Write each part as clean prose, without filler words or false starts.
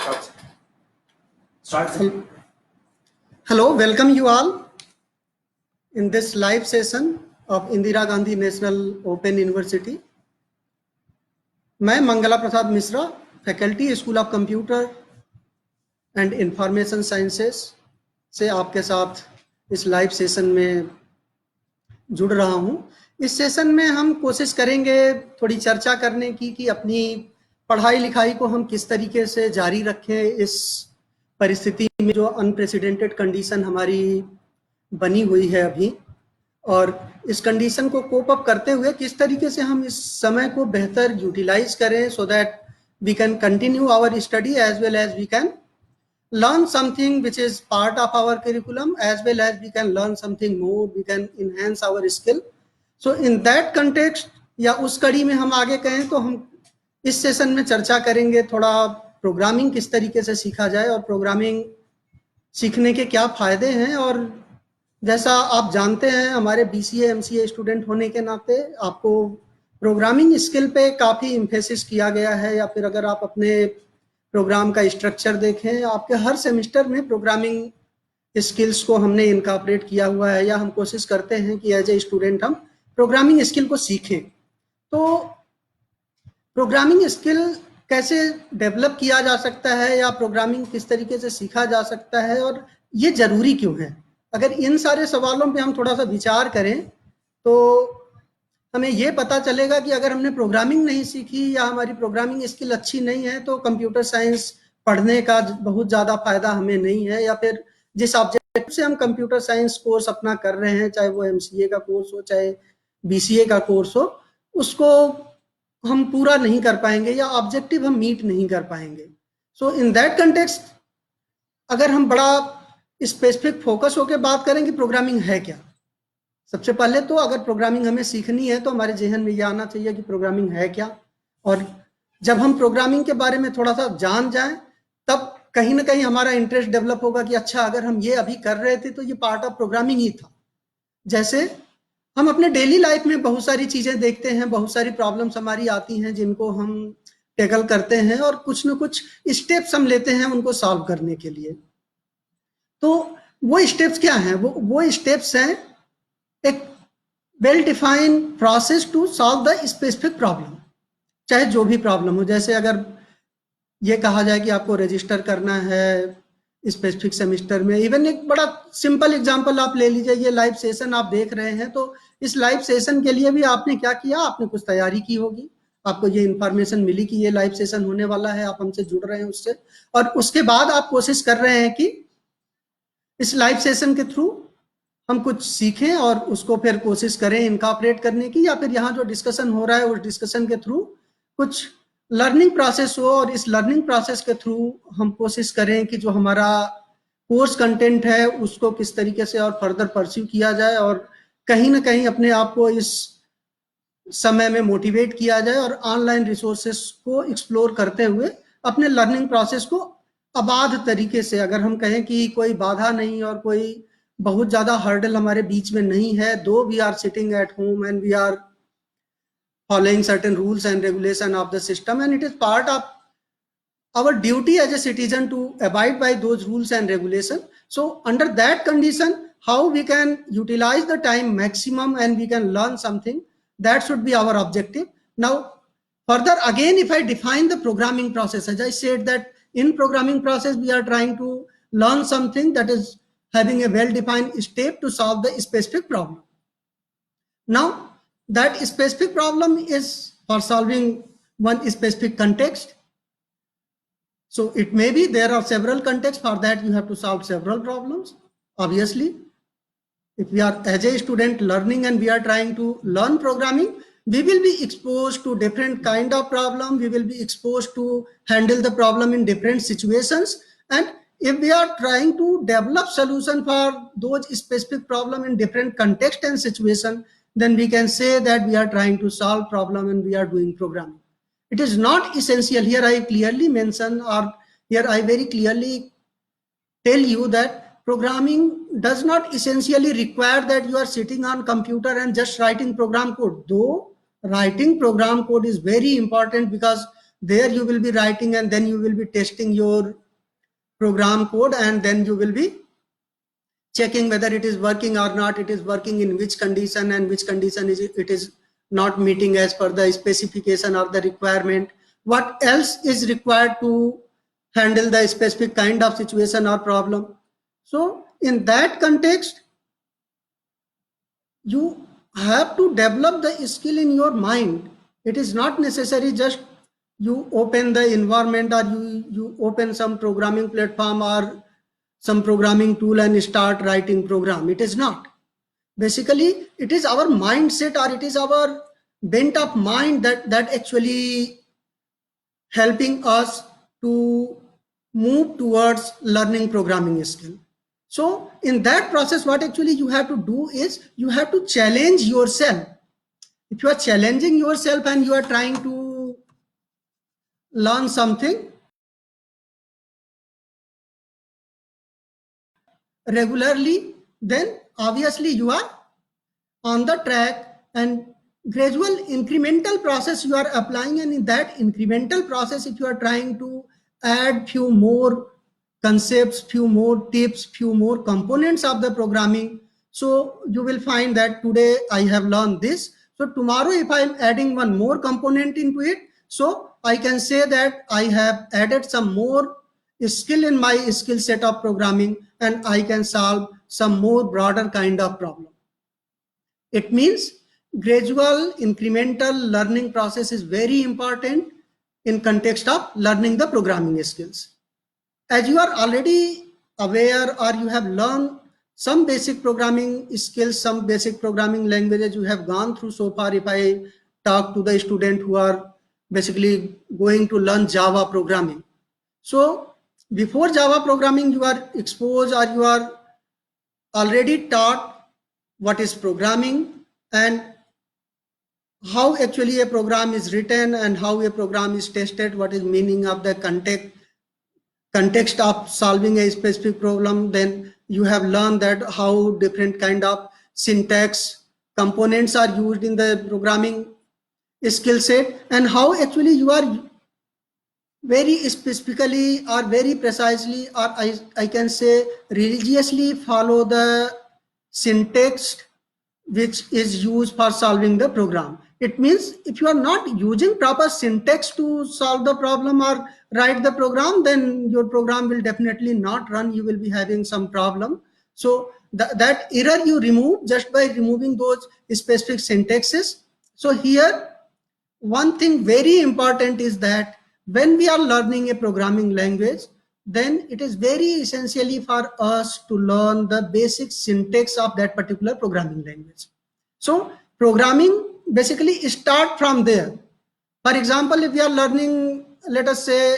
Start. Hello, welcome you all in this live session of Indira Gandhi National Open University. मैं Mangala Prasad Mishra, faculty school of computer and information sciences से आपके साथ इस live session में जुड़ रहा हूं। इस सेशन में हम कोशिश करेंगे थोड़ी चर्चा करने की कि अपनी पढ़ाई लिखाई को हम किस तरीके से जारी रखें इस परिस्थिति में जो अनप्रेसिडेंटेड कंडीशन हमारी बनी हुई है अभी, और इस कंडीशन को कोप अप करते हुए किस तरीके से हम इस समय को बेहतर यूटिलाइज करें so that we can continue our study as well as we can learn something which is part of our curriculum, as well as we can learn something more, we can enhance our skill. So in that context या उस कड़ी में हम आगे कहें तो हम इस सेशन में चर्चा करेंगे थोड़ा प्रोग्रामिंग किस तरीके से सीखा जाए और प्रोग्रामिंग सीखने के क्या फ़ायदे हैं। और जैसा आप जानते हैं हमारे BCA MCA स्टूडेंट होने के नाते आपको प्रोग्रामिंग स्किल पे काफ़ी इम्फेसिस किया गया है, या फिर अगर आप अपने प्रोग्राम का स्ट्रक्चर देखें आपके हर सेमेस्टर में प्रोग्रामिंग स्किल्स को हमने इनकॉर्पोरेट किया हुआ है, या हम कोशिश करते हैं कि एज ए स्टूडेंट हम प्रोग्रामिंग स्किल को सीखें। तो प्रोग्रामिंग स्किल कैसे डेवलप किया जा सकता है या प्रोग्रामिंग किस तरीके से सीखा जा सकता है और ये ज़रूरी क्यों है, अगर इन सारे सवालों पे हम थोड़ा सा विचार करें तो हमें ये पता चलेगा कि अगर हमने प्रोग्रामिंग नहीं सीखी या हमारी प्रोग्रामिंग स्किल अच्छी नहीं है तो कंप्यूटर साइंस पढ़ने का बहुत ज़्यादा फायदा हमें नहीं है, या फिर जिस ऑब्जेक्ट से हम कंप्यूटर साइंस कोर्स अपना कर रहे हैं, चाहे वो MCA का कोर्स हो चाहे BCA का कोर्स हो, उसको हम पूरा नहीं कर पाएंगे या ऑब्जेक्टिव हम मीट नहीं कर पाएंगे। सो इन दैट कंटेक्स्ट अगर हम बड़ा स्पेसिफिक फोकस होकर बात करें कि प्रोग्रामिंग है क्या, सबसे पहले तो अगर प्रोग्रामिंग हमें सीखनी है तो हमारे जहन में यह आना चाहिए कि प्रोग्रामिंग है क्या, और जब हम प्रोग्रामिंग के बारे में थोड़ा सा जान जाएं तब कहीं ना कहीं हमारा इंटरेस्ट डेवलप होगा कि अच्छा अगर हम ये अभी कर रहे थे तो ये पार्ट ऑफ प्रोग्रामिंग ही था। जैसे हम अपने डेली लाइफ में बहुत सारी चीज़ें देखते हैं, बहुत सारी प्रॉब्लम्स हमारी आती हैं जिनको हम टैकल करते हैं और कुछ ना कुछ स्टेप्स हम लेते हैं उनको सॉल्व करने के लिए। तो वो स्टेप्स क्या हैं? वो स्टेप्स हैं एक well defined process to solve the specific problem, चाहे जो भी प्रॉब्लम हो। जैसे अगर ये कहा जाए कि आपको रजिस्टर करना है स्पेसिफिक सेमेस्टर में, इवन एक बड़ा सिंपल एग्जांपल आप ले लीजिए, ये लाइव सेशन आप देख रहे हैं तो इस लाइव सेशन के लिए भी आपने क्या किया, आपने कुछ तैयारी की होगी, आपको ये इन्फॉर्मेशन मिली कि ये लाइव सेशन होने वाला है, आप हमसे जुड़ रहे हैं उससे, और उसके बाद आप कोशिश कर रहे हैं कि इस लाइव सेशन के थ्रू हम कुछ सीखें और उसको फिर कोशिश करें इनकॉर्पोरेट करने की, या फिर यहाँ जो डिस्कशन हो रहा है उस डिस्कशन के थ्रू कुछ लर्निंग प्रोसेस हो और इस लर्निंग प्रोसेस के थ्रू हम कोशिश करें कि जो हमारा कोर्स कंटेंट है उसको किस तरीके से और फर्दर परस्यू किया जाए और कहीं ना कहीं अपने आप को इस समय में मोटिवेट किया जाए और ऑनलाइन रिसोर्सेस को एक्सप्लोर करते हुए अपने लर्निंग प्रोसेस को अबाध तरीके से, अगर हम कहें कि कोई बाधा नहीं और कोई बहुत ज़्यादा हर्डल हमारे बीच में नहीं है, though we are sitting at home and we are following certain rules and regulation of the system, and it is part of our duty as a citizen to abide by those rules and regulation. So under that condition, how we can utilize the time maximum and we can learn something, that should be our objective. Now further again, if I define the programming process, as I said that in programming process we are trying to learn something that is having a well-defined step to solve the specific problem. Now that specific problem is for solving one specific context. So it may be there are several contexts, for that you have to solve several problems. Obviously, if we are as a student learning and we are trying to learn programming, we will be exposed to different kind of problem. We will be exposed to handle the problem in different situations. And if we are trying to develop solution for those specific problem in different context and situation, then we can say that we are trying to solve problem and we are doing programming. It is not essential. Here I clearly mention, or here I very clearly tell you that programming does not essentially require that you are sitting on computer and just writing program code. Though writing program code is very important, because there you will be writing, and then you will be testing your program code, and then you will be checking whether it is working or not, it is working in which condition, and which condition it is not meeting as per the specification or the requirement, what else is required to handle the specific kind of situation or problem. So in that context, you have to develop the skill in your mind. It is not necessary just you open the environment, or you open some programming platform or some programming tool and start writing program. It is not. Basically, it is our mindset, or it is our bent of mind that actually helping us to move towards learning programming skill. So in that process, what actually you have to do is you have to challenge yourself. If you are challenging yourself and you are trying to learn something regularly, then obviously you are on the track, and gradual incremental process you are applying, and in that incremental process, if you are trying to add few more concepts, few more tips, few more components of the programming, so you will find that today I have learned this, so tomorrow if I am adding one more component into it, so I can say that I have added some more skill in my skill set of programming, and I can solve some more broader kind of problem. It means gradual incremental learning process is very important in context of learning the programming skills. As you are already aware, or you have learned some basic programming skills, some basic programming languages you have gone through so far. If I talk to the student who are basically going to learn Java programming, so before Java programming you are exposed, or you are already taught what is programming and how actually a program is written and how a program is tested, what is meaning of the context of solving a specific problem. Then you have learned that how different kind of syntax components are used in the programming skill set, and how actually you are very specifically or very precisely, or I can say religiously follow the syntax which is used for solving the program. It means if you are not using proper syntax to solve the problem or write the program, then your program will definitely not run. You will be having some problem. So that error you remove just by removing those specific syntaxes. So here, one thing very important is that when we are learning a programming language, then it is very essentially for us to learn the basic syntax of that particular programming language. So programming basically start from there. For example, if we are learning, let us say,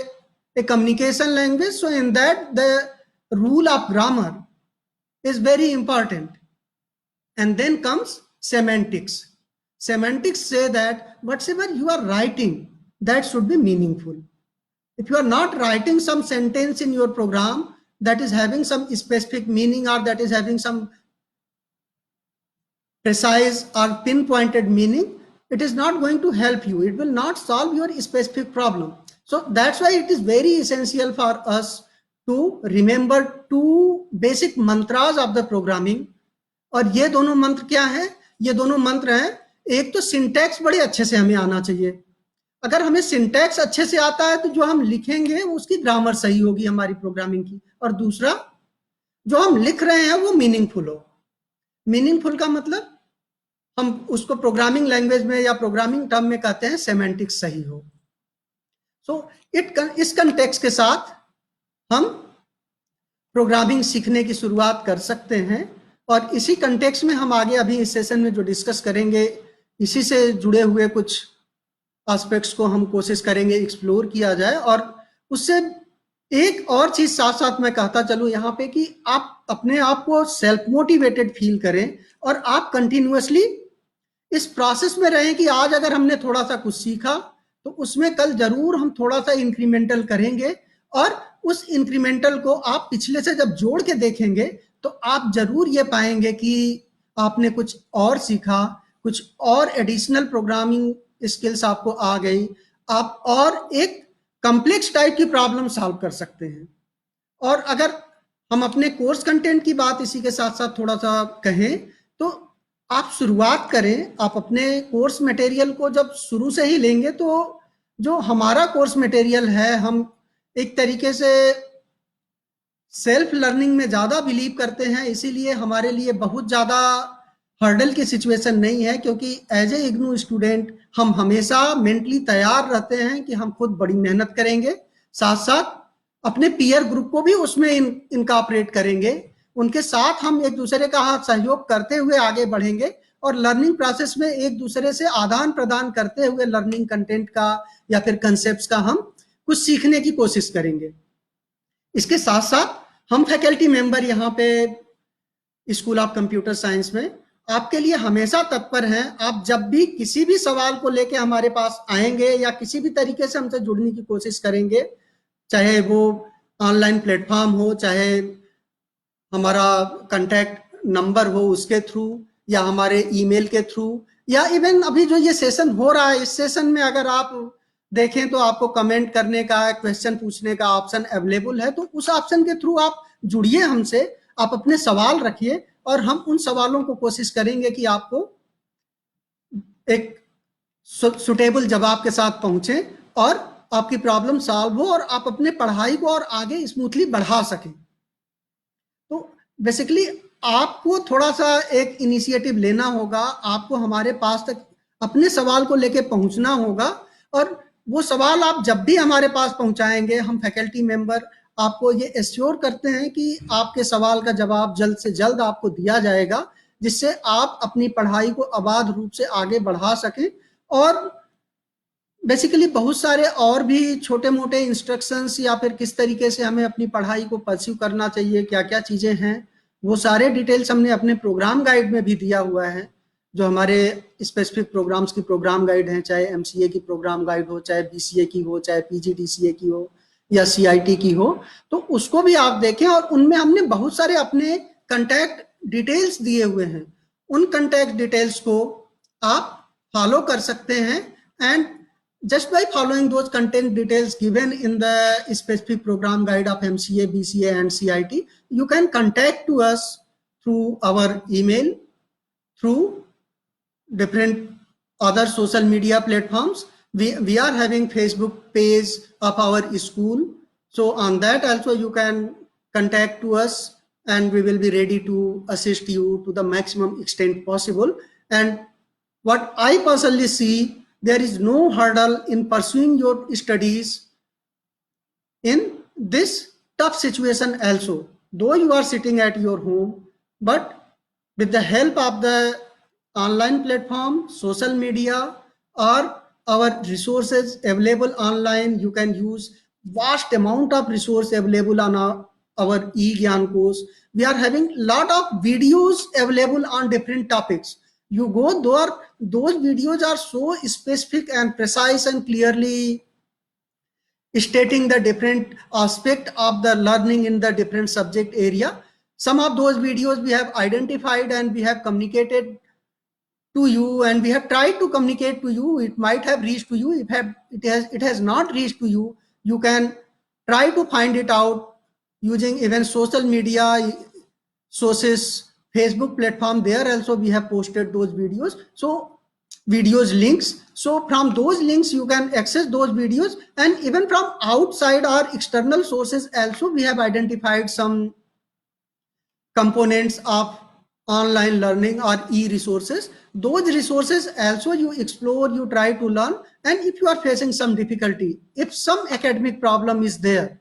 a communication language, so in that the rule of grammar is very important. And then comes semantics. Semantics say that whatever you are writing, that should be meaningful. If you are not writing some sentence in your program that is having some specific meaning, or that is having some precise or pinpointed meaning, it is not going to help you. It will not solve your specific problem. So that's why it is very essential for us to remember two basic mantras of the programming. और ये दोनों मंत्र क्या है? ये दोनों मंत्र हैं, एक तो सिंटैक्स बड़े अच्छे से हमें आना चाहिए. अगर हमें सिंटैक्स अच्छे से आता है तो जो हम लिखेंगे उसकी ग्रामर सही होगी हमारी प्रोग्रामिंग की. और दूसरा, जो हम लिख रहे हैं वो मीनिंगफुल हो. मीनिंगफुल का मतलब हम उसको प्रोग्रामिंग लैंग्वेज में या प्रोग्रामिंग टर्म में कहते हैं सेमेंटिक्स सही हो. सो इस कंटेक्स्ट के साथ हम प्रोग्रामिंग सीखने की शुरुआत कर सकते हैं. और इसी कंटेक्स्ट में हम आगे अभी इस सेशन में जो डिस्कस करेंगे, इसी से जुड़े हुए कुछ एस्पेक्ट्स को हम कोशिश करेंगे एक्सप्लोर किया जाए. और उससे एक और चीज साथ साथ मैं कहता चलूं यहाँ पे कि आप अपने आप को सेल्फ मोटिवेटेड फील करें और आप कंटिन्यूअसली इस प्रोसेस में रहें कि आज अगर हमने थोड़ा सा कुछ सीखा तो उसमें कल जरूर हम थोड़ा सा इंक्रीमेंटल करेंगे, और उस इंक्रीमेंटल को आप पिछले से जब जोड़ के देखेंगे तो आप जरूर ये पाएंगे कि आपने कुछ और सीखा, कुछ और एडिशनल प्रोग्रामिंग स्किल्स आपको आ गई, आप और एक कॉम्प्लेक्स टाइप की प्रॉब्लम सॉल्व कर सकते हैं। और अगर हम अपने कोर्स कंटेंट की बात इसी के साथ साथ थोड़ा सा कहें, तो आप शुरुआत करें, आप अपने कोर्स मटेरियल को जब शुरू से ही लेंगे तो जो हमारा कोर्स मटेरियल है, हम एक तरीके से सेल्फ लर्निंग में ज़्यादा बिलीव करते हैं, इसीलिए हमारे लिए बहुत ज़्यादा हर्डल की सिचुएशन नहीं है, क्योंकि एज ए इग्नू स्टूडेंट हम हमेशा मेंटली तैयार रहते हैं कि हम खुद बड़ी मेहनत करेंगे, साथ साथ अपने पीयर ग्रुप को भी उसमें इनकॉर्पोरेट करेंगे, उनके साथ हम एक दूसरे का हाथ सहयोग करते हुए आगे बढ़ेंगे और लर्निंग प्रोसेस में एक दूसरे से आदान प्रदान करते हुए लर्निंग कंटेंट का या फिर कंसेप्ट का हम कुछ सीखने की कोशिश करेंगे। इसके साथ साथ हम फैकल्टी मेंबर यहाँ पे स्कूल ऑफ कंप्यूटर साइंस में आपके लिए हमेशा तत्पर हैं। आप जब भी किसी भी सवाल को लेके हमारे पास आएंगे या किसी भी तरीके से हमसे जुड़ने की कोशिश करेंगे, चाहे वो ऑनलाइन प्लेटफॉर्म हो, चाहे हमारा कांटेक्ट नंबर हो उसके थ्रू, या हमारे ईमेल के थ्रू, या इवन अभी जो ये सेशन हो रहा है, इस सेशन में अगर आप देखें तो आपको कमेंट करने का, क्वेश्चन पूछने का ऑप्शन अवेलेबल है, तो उस ऑप्शन के थ्रू आप जुड़िए हमसे, आप अपने सवाल रखिए और हम उन सवालों को कोशिश करेंगे कि आपको एक सुटेबल जवाब के साथ पहुंचे और आपकी प्रॉब्लम सॉल्व हो और आप अपने पढ़ाई को और आगे स्मूथली बढ़ा सकें। तो बेसिकली आपको थोड़ा सा एक इनिशिएटिव लेना होगा, आपको हमारे पास तक अपने सवाल को लेके पहुंचना होगा, और वो सवाल आप जब भी हमारे पास पहुंचाएंगे, हम फैकल्टी मेंबर आपको ये एश्योर करते हैं कि आपके सवाल का जवाब जल्द से जल्द आपको दिया जाएगा, जिससे आप अपनी पढ़ाई को अबाध रूप से आगे बढ़ा सकें। और बेसिकली बहुत सारे और भी छोटे मोटे इंस्ट्रक्शंस या फिर किस तरीके से हमें अपनी पढ़ाई को परस्यू करना चाहिए, क्या क्या चीज़ें हैं, वो सारे डिटेल्स हमने अपने प्रोग्राम गाइड में भी दिया हुआ है। जो हमारे स्पेसिफिक प्रोग्राम्स की प्रोग्राम गाइड हैं, चाहे एमसीए की प्रोग्राम गाइड हो, चाहे बीसीए की हो, चाहे पीजीडीसीए की हो या सीआईटी की हो, तो उसको भी आप देखें। और उनमें हमने बहुत सारे अपने कंटैक्ट डिटेल्स दिए हुए हैं, उन कंटैक्ट डिटेल्स को आप फॉलो कर सकते हैं। And just by following those content details given in the specific program guide of MCA, BCA and CIT, you can contact to us through our email, through different other social media platforms. We are having Facebook page of our school, so on that also you can contact to us and we will be ready to assist you to the maximum extent possible. And what I personally see, there is no hurdle in pursuing your studies in this tough situation also, though you are sitting at your home, but with the help of the online platform, social media or our resources available online, you can use vast amount of resource available on our eGyan course. We are having lot of videos available on different topics. You go there, those videos are so specific and precise and clearly stating the different aspect of the learning in the different subject area. Some of those videos we have identified and we have communicated to you, and we have tried to communicate to you. It might have reached to you. If it has not reached to you, you can try to find it out using even social media sources, Facebook platform. There also we have posted those videos, so videos links, so from those links you can access those videos. And even from outside or external sources also we have identified some components of online learning or e-resources. Those resources also you explore, you try to learn. And if you are facing some difficulty, if some academic problem is there,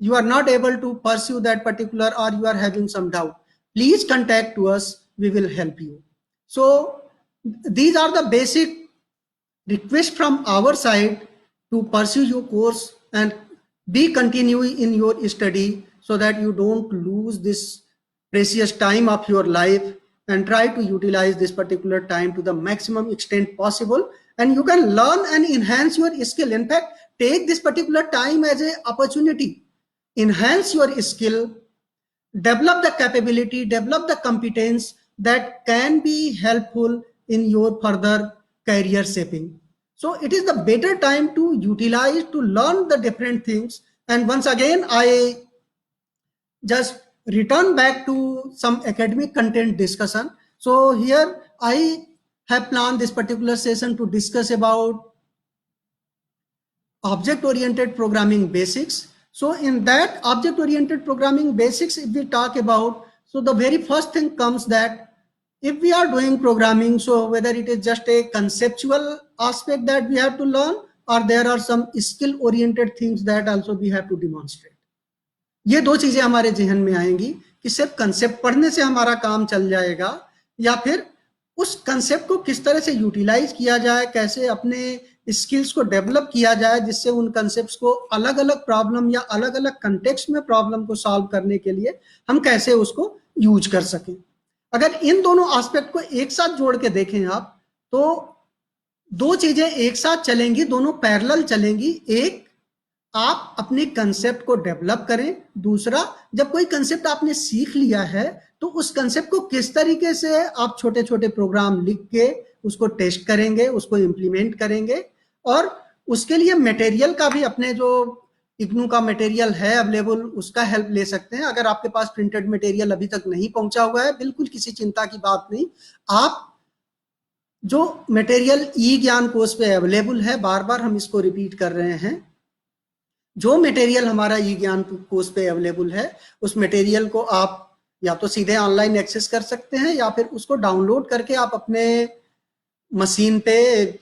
you are not able to pursue that particular, or you are having some doubt, please contact to us, we will help you. So these are the basic requests from our side to pursue your course and be continuing in your study, so that you don't lose this precious time of your life, and try to utilize this particular time to the maximum extent possible, and you can learn and enhance your skill. In fact, take this particular time as an opportunity, enhance your skill, develop the capability, develop the competence that can be helpful in your further career shaping. So it is the better time to utilize, to learn the different things. And once again, I just return back to some academic content discussion. So here I have planned this particular session to discuss about object-oriented programming basics. So in that object-oriented programming basics, if we talk about, so the very first thing comes that if we are doing programming, so whether it is just a conceptual aspect that we have to learn, or there are some skill-oriented things that also we have to demonstrate. ये दो चीजें हमारे जहन में आएंगी कि सिर्फ concept पढ़ने से हमारा काम चल जाएगा, या फिर उस कंसेप्ट को किस तरह से यूटिलाइज किया जाए, कैसे अपने स्किल्स को डेवलप किया जाए, जिससे उन कंसेप्ट्स को अलग अलग प्रॉब्लम या अलग अलग कंटेक्स्ट में प्रॉब्लम को सॉल्व करने के लिए हम कैसे उसको यूज कर सकें। अगर इन दोनों एस्पेक्ट को एक साथ जोड़ के देखें आप, तो दो चीजें एक साथ चलेंगी, दोनों पैरेलल चलेंगी। एक, आप अपने कंसेप्ट को डेवलप करें, दूसरा, जब कोई कंसेप्ट आपने सीख लिया है तो उस कंसेप्ट को किस तरीके से आप छोटे छोटे प्रोग्राम लिख के उसको टेस्ट करेंगे, उसको इंप्लीमेंट करेंगे, और उसके लिए मटेरियल का भी, अपने जो इग्नू का मटेरियल है अवेलेबल, उसका हेल्प ले सकते हैं। अगर आपके पास प्रिंटेड मटेरियल अभी तक नहीं पहुंचा हुआ है, बिल्कुल किसी चिंता की बात नहीं, आप जो मटेरियल ई ज्ञान कोर्स पे अवेलेबल है, बार बार हम इसको रिपीट कर रहे हैं, जो मटेरियल हमारा ई ज्ञान कोर्स पे अवेलेबल है, उस मटेरियल को आप या तो सीधे ऑनलाइन एक्सेस कर सकते हैं, या फिर उसको डाउनलोड करके आप अपने मशीन पे,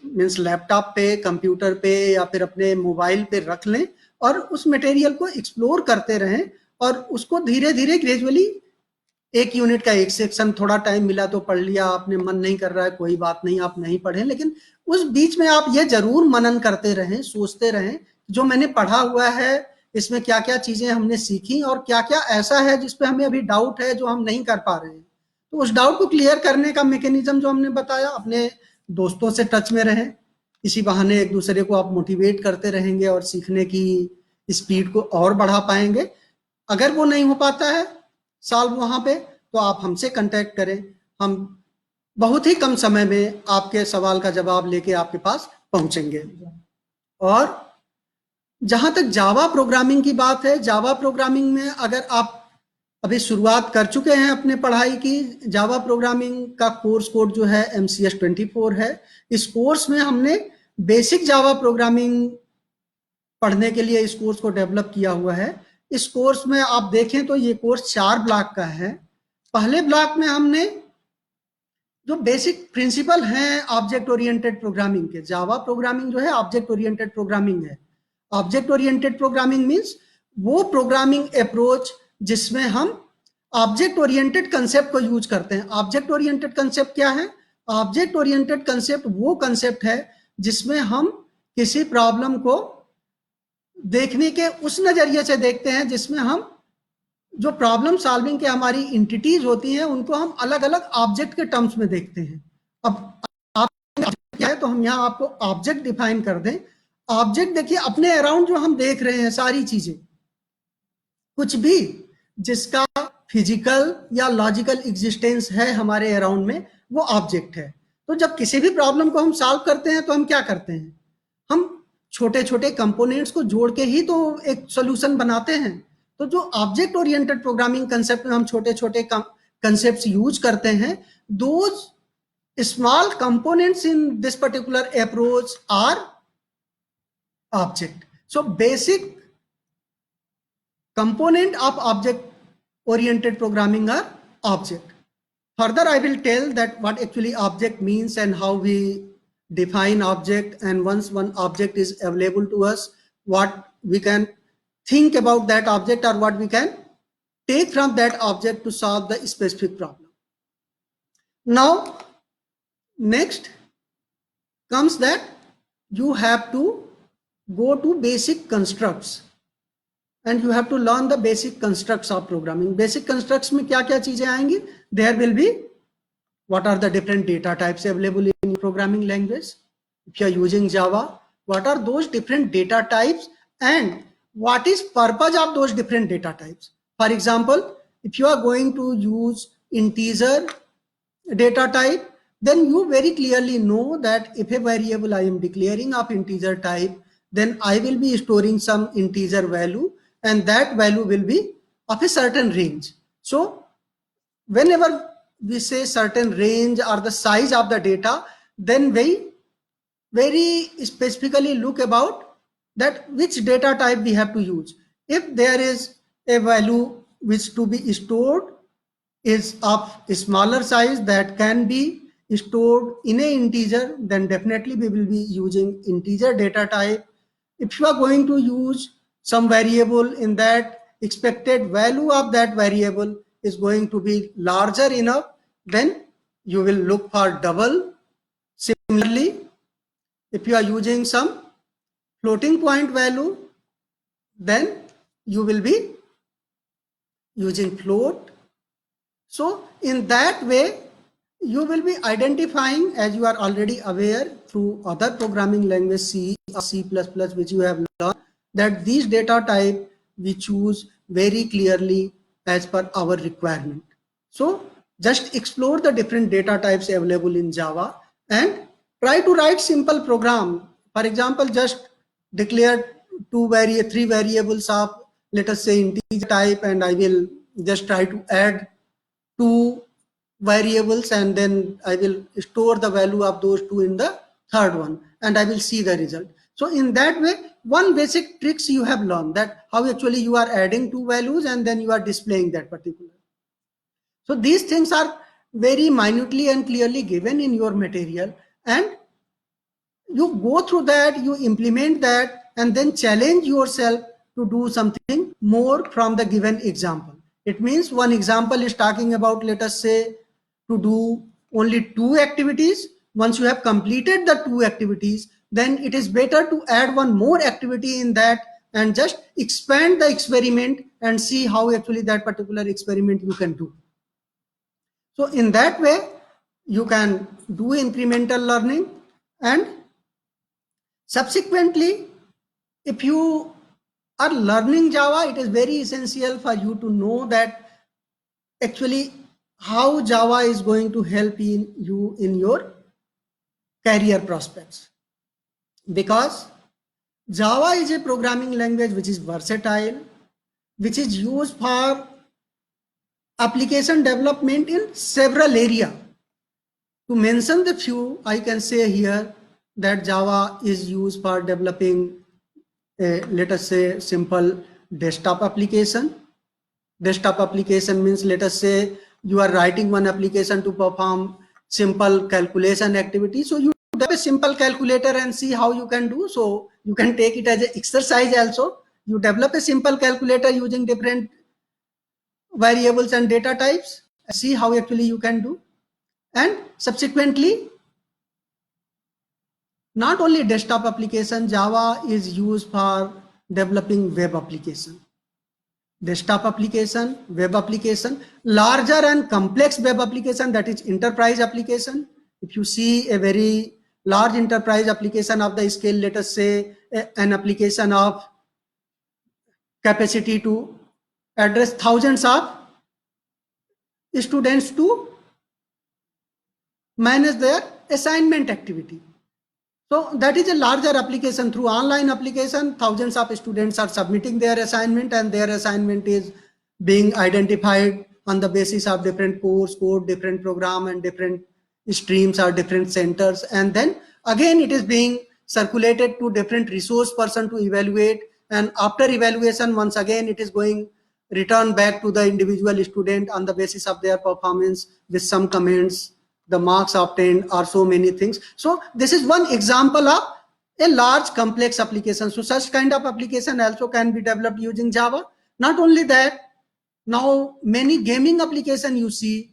मीन्स लैपटॉप पे, कंप्यूटर पे, या फिर अपने मोबाइल पे रख लें और उस मटेरियल को एक्सप्लोर करते रहें, और उसको धीरे धीरे ग्रेजुअली, एक यूनिट का एक सेक्शन, थोड़ा टाइम मिला तो पढ़ लिया, आपने मन नहीं कर रहा है कोई बात नहीं, आप नहीं पढ़ें, लेकिन उस बीच में आप ये जरूर मनन करते रहें, सोचते रहें, जो मैंने पढ़ा हुआ है इसमें क्या क्या चीजें हमने सीखी, और क्या क्या ऐसा है जिसपे हमें अभी डाउट है, जो हम नहीं कर पा रहे हैं। तो उस डाउट को क्लियर करने का मैकेनिज्म जो हमने बताया, अपने दोस्तों से टच में रहें, इसी बहाने एक दूसरे को आप मोटिवेट करते रहेंगे और सीखने की स्पीड को और बढ़ा पाएंगे। अगर वो नहीं हो पाता है सॉल्व वहां पे, तो आप हमसे कांटेक्ट करें, हम बहुत ही कम समय में आपके सवाल का जवाब लेके आपके पास पहुंचेंगे। और जहां तक जावा प्रोग्रामिंग की बात है, जावा प्रोग्रामिंग में अगर आप अभी शुरुआत कर चुके हैं अपने पढ़ाई की, जावा प्रोग्रामिंग का कोर्स कोड जो है MCS 24 है। इस कोर्स में हमने बेसिक जावा प्रोग्रामिंग पढ़ने के लिए इस कोर्स को डेवलप किया हुआ है। इस कोर्स में आप देखें तो ये कोर्स 4 ब्लॉक का है। पहले ब्लॉक में हमने जो बेसिक प्रिंसिपल हैं ऑब्जेक्ट ओरिएंटेड प्रोग्रामिंग के, जावा प्रोग्रामिंग जो है ऑब्जेक्ट ओरिएंटेड प्रोग्रामिंग है। ऑब्जेक्ट ओरिएंटेड प्रोग्रामिंग मीन्स वो प्रोग्रामिंग अप्रोच जिसमें हम ऑब्जेक्ट ओरिएंटेड कंसेप्ट को यूज करते हैं। ऑब्जेक्ट ओरिएंटेड कंसेप्ट क्या है? ऑब्जेक्ट ओरिएंटेड कंसेप्ट वो कंसेप्ट है जिसमें हम किसी प्रॉब्लम को देखने के उस नजरिए से देखते हैं जिसमें हम जो प्रॉब्लम सॉल्विंग के हमारी इंटिटीज होती हैं उनको हम अलग अलग ऑब्जेक्ट के टर्म्स में देखते हैं। अब आप क्या है, तो हम यहाँ आपको ऑब्जेक्ट डिफाइन कर दें। ऑब्जेक्ट देखिए, अपने अराउंड जो हम देख रहे हैं सारी चीजें, कुछ भी जिसका फिजिकल या लॉजिकल एग्जिस्टेंस है हमारे अराउंड में, वो ऑब्जेक्ट है। तो जब किसी भी प्रॉब्लम को हम सॉल्व करते हैं तो हम क्या करते हैं? हम छोटे छोटे कंपोनेंट्स को जोड़ के ही तो एक सॉल्यूशन बनाते हैं। तो जो ऑब्जेक्ट ओरिएंटेड प्रोग्रामिंग कंसेप्ट में हम छोटे छोटे कंसेप्ट्स यूज करते हैं, those small components in this particular approach are object. So basic component of object oriented programming are object. Further I will tell that what actually object means and how we define object, and once one object is available to us, what we can think about that object or what we can take from that object to solve the specific problem. Now next comes that you have to go to basic constructs and you have to learn the basic constructs of programming. Basic constructs में क्या क्या चीजें आएंगी? There will be what are the different data types available in programming language. If you are using Java, what are those different data types and what is purpose of those different data types? For example, if you are going to use integer data type, then you very clearly know that if a variable I am declaring of integer type, then I will be storing some integer value, and that value will be of a certain range. So whenever we say certain range or the size of the data, then we very specifically look about that which data type we have to use. If there is a value which to be stored is of a smaller size that can be stored in a integer, then definitely we will be using integer data type. If you are going to use some variable in that expected value of that variable is going to be larger enough, then you will look for double. Similarly, if you are using some floating point value, then you will be using float. So in that way, you will be identifying, as you are already aware through other programming language C or C++ which you have learned, that these data type we choose very clearly as per our requirement. So just explore the different data types available in Java and try to write simple program. For example, just declare three variables of, let us say, integer type, and I will just try to add two variables, and then I will store the value of those two in the third one, and I will see the result. So in that way, one basic tricks you have learned, that how actually you are adding two values and then you are displaying that particular. So these things are very minutely and clearly given in your material, and you go through that, you implement that, and then challenge yourself to do something more from the given example. It means one example is talking about, let us say, to do only two activities. Once you have completed the two activities, then it is better to add one more activity in that and just expand the experiment and see how actually that particular experiment you can do. So in that way, you can do incremental learning, and subsequently, if you are learning Java, it is very essential for you to know that actually how Java is going to help you in your career prospects. Because Java is a programming language which is versatile, which is used for application development in several areas. To mention the few, I can say here that Java is used for developing let us say simple desktop application. Desktop application means, let us say you are writing one application to perform simple calculation activity. So you have a simple calculator and see how you can do. So you can take it as an exercise also. You develop a simple calculator using different variables and data types, see how actually you can do. And subsequently, not only desktop application, Java is used for developing web application. Desktop application, web application, larger and complex web application, that is enterprise application. If you see a very large enterprise application of the scale, let us say an application of capacity to address thousands of students to manage their assignment activity. So that is a larger application. Through online application, thousands of students are submitting their assignment, and their assignment is being identified on the basis of different course code, different program, and different streams or different centers. And then again, it is being circulated to different resource person to evaluate. And after evaluation, once again, it is going return back to the individual student on the basis of their performance with some comments, the marks obtained, or so many things. So this is one example of a large complex application. So such kind of application also can be developed using Java. Not only that, now many gaming application you see,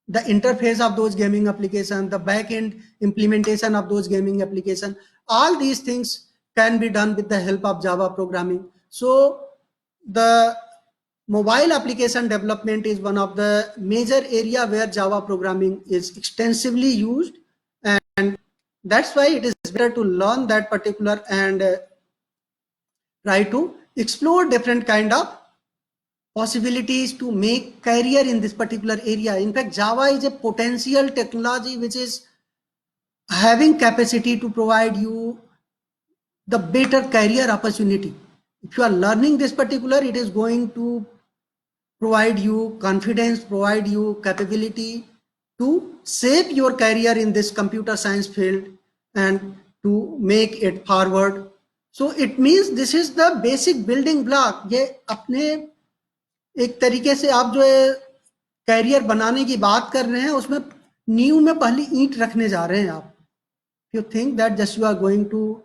the interface of those gaming application, the back-end implementation of those gaming application, all these things can be done with the help of Java programming. So the mobile application development is one of the major area where Java programming is extensively used, and that's why it is better to learn that particular and try to explore different kind of possibilities to make career in this particular area. In fact, Java is a potential technology which is having capacity to provide you the better career opportunity. If you are learning this particular, it is going to provide you confidence, provide you capability to shape your career in this computer science field and to make it forward. So it means this is the basic building block. ये अपने एक तरीके से आप जो है career बनाने की बात कर रहे हैं, उसमें नींव में पहली ईंट रखने जा रहे हैं आप. You think that just you are going to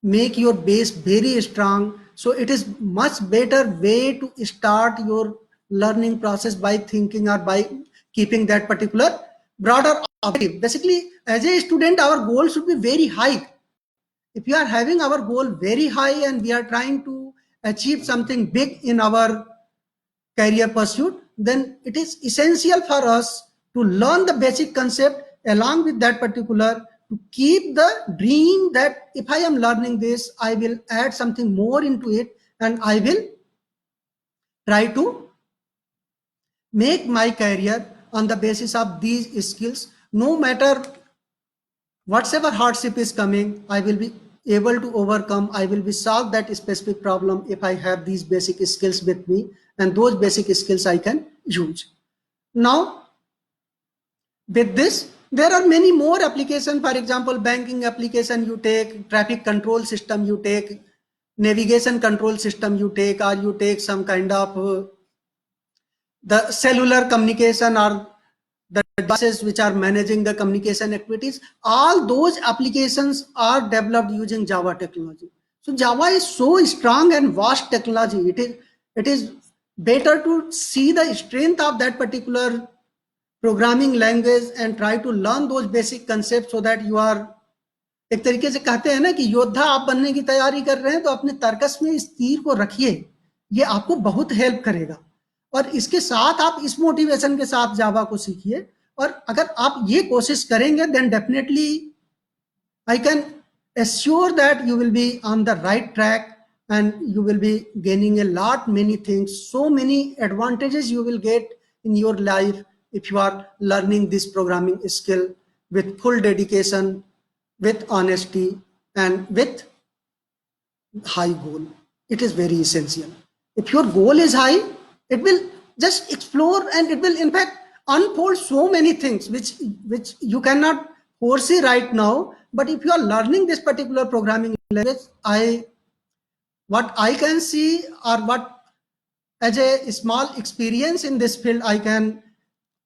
make your base very strong, so it is much better way to start your learning process by thinking or by keeping that particular broader objective. Basically, as a student, our goal should be very high. If you are having our goal very high and we are trying to achieve something big in our career pursuit, then it is essential for us to learn the basic concept along with that particular, to keep the dream that if I am learning this, I will add something more into it and I will try to make my career on the basis of these skills. No matter whatever hardship is coming, I will be able to overcome, I will be solve that specific problem if I have these basic skills with me, and those basic skills I can use. Now, with this, there are many more applications. For example, banking application you take, traffic control system you take, navigation control system you take, or you take some kind of the cellular communication or the devices which are managing the communication activities. All those applications are developed using Java technology. So Java is so strong and vast technology. It is better to see the strength of that particular programming language and try to learn those basic concepts so that you are, एक तरीके से कहते हैं ना कि योद्धा आप बनने की तैयारी कर रहे हैं तो अपने तर्कस में इस तीर को रखिए, ये आपको बहुत हेल्प करेगा. और इसके साथ आप इस मोटिवेशन के साथ जावा को सीखिए, और अगर आप ये कोशिश करेंगे then definitely I can assure that you will be on the right track and you will be gaining a lot many things, so many advantages you will get in your life if you are learning this programming skill with full dedication, with honesty, and with high goal. It is very essential. If your goal is high, it will just explore and it will in fact unfold so many things which you cannot foresee right now. But if you are learning this particular programming language, what I can see, or what as a small experience in this field, I can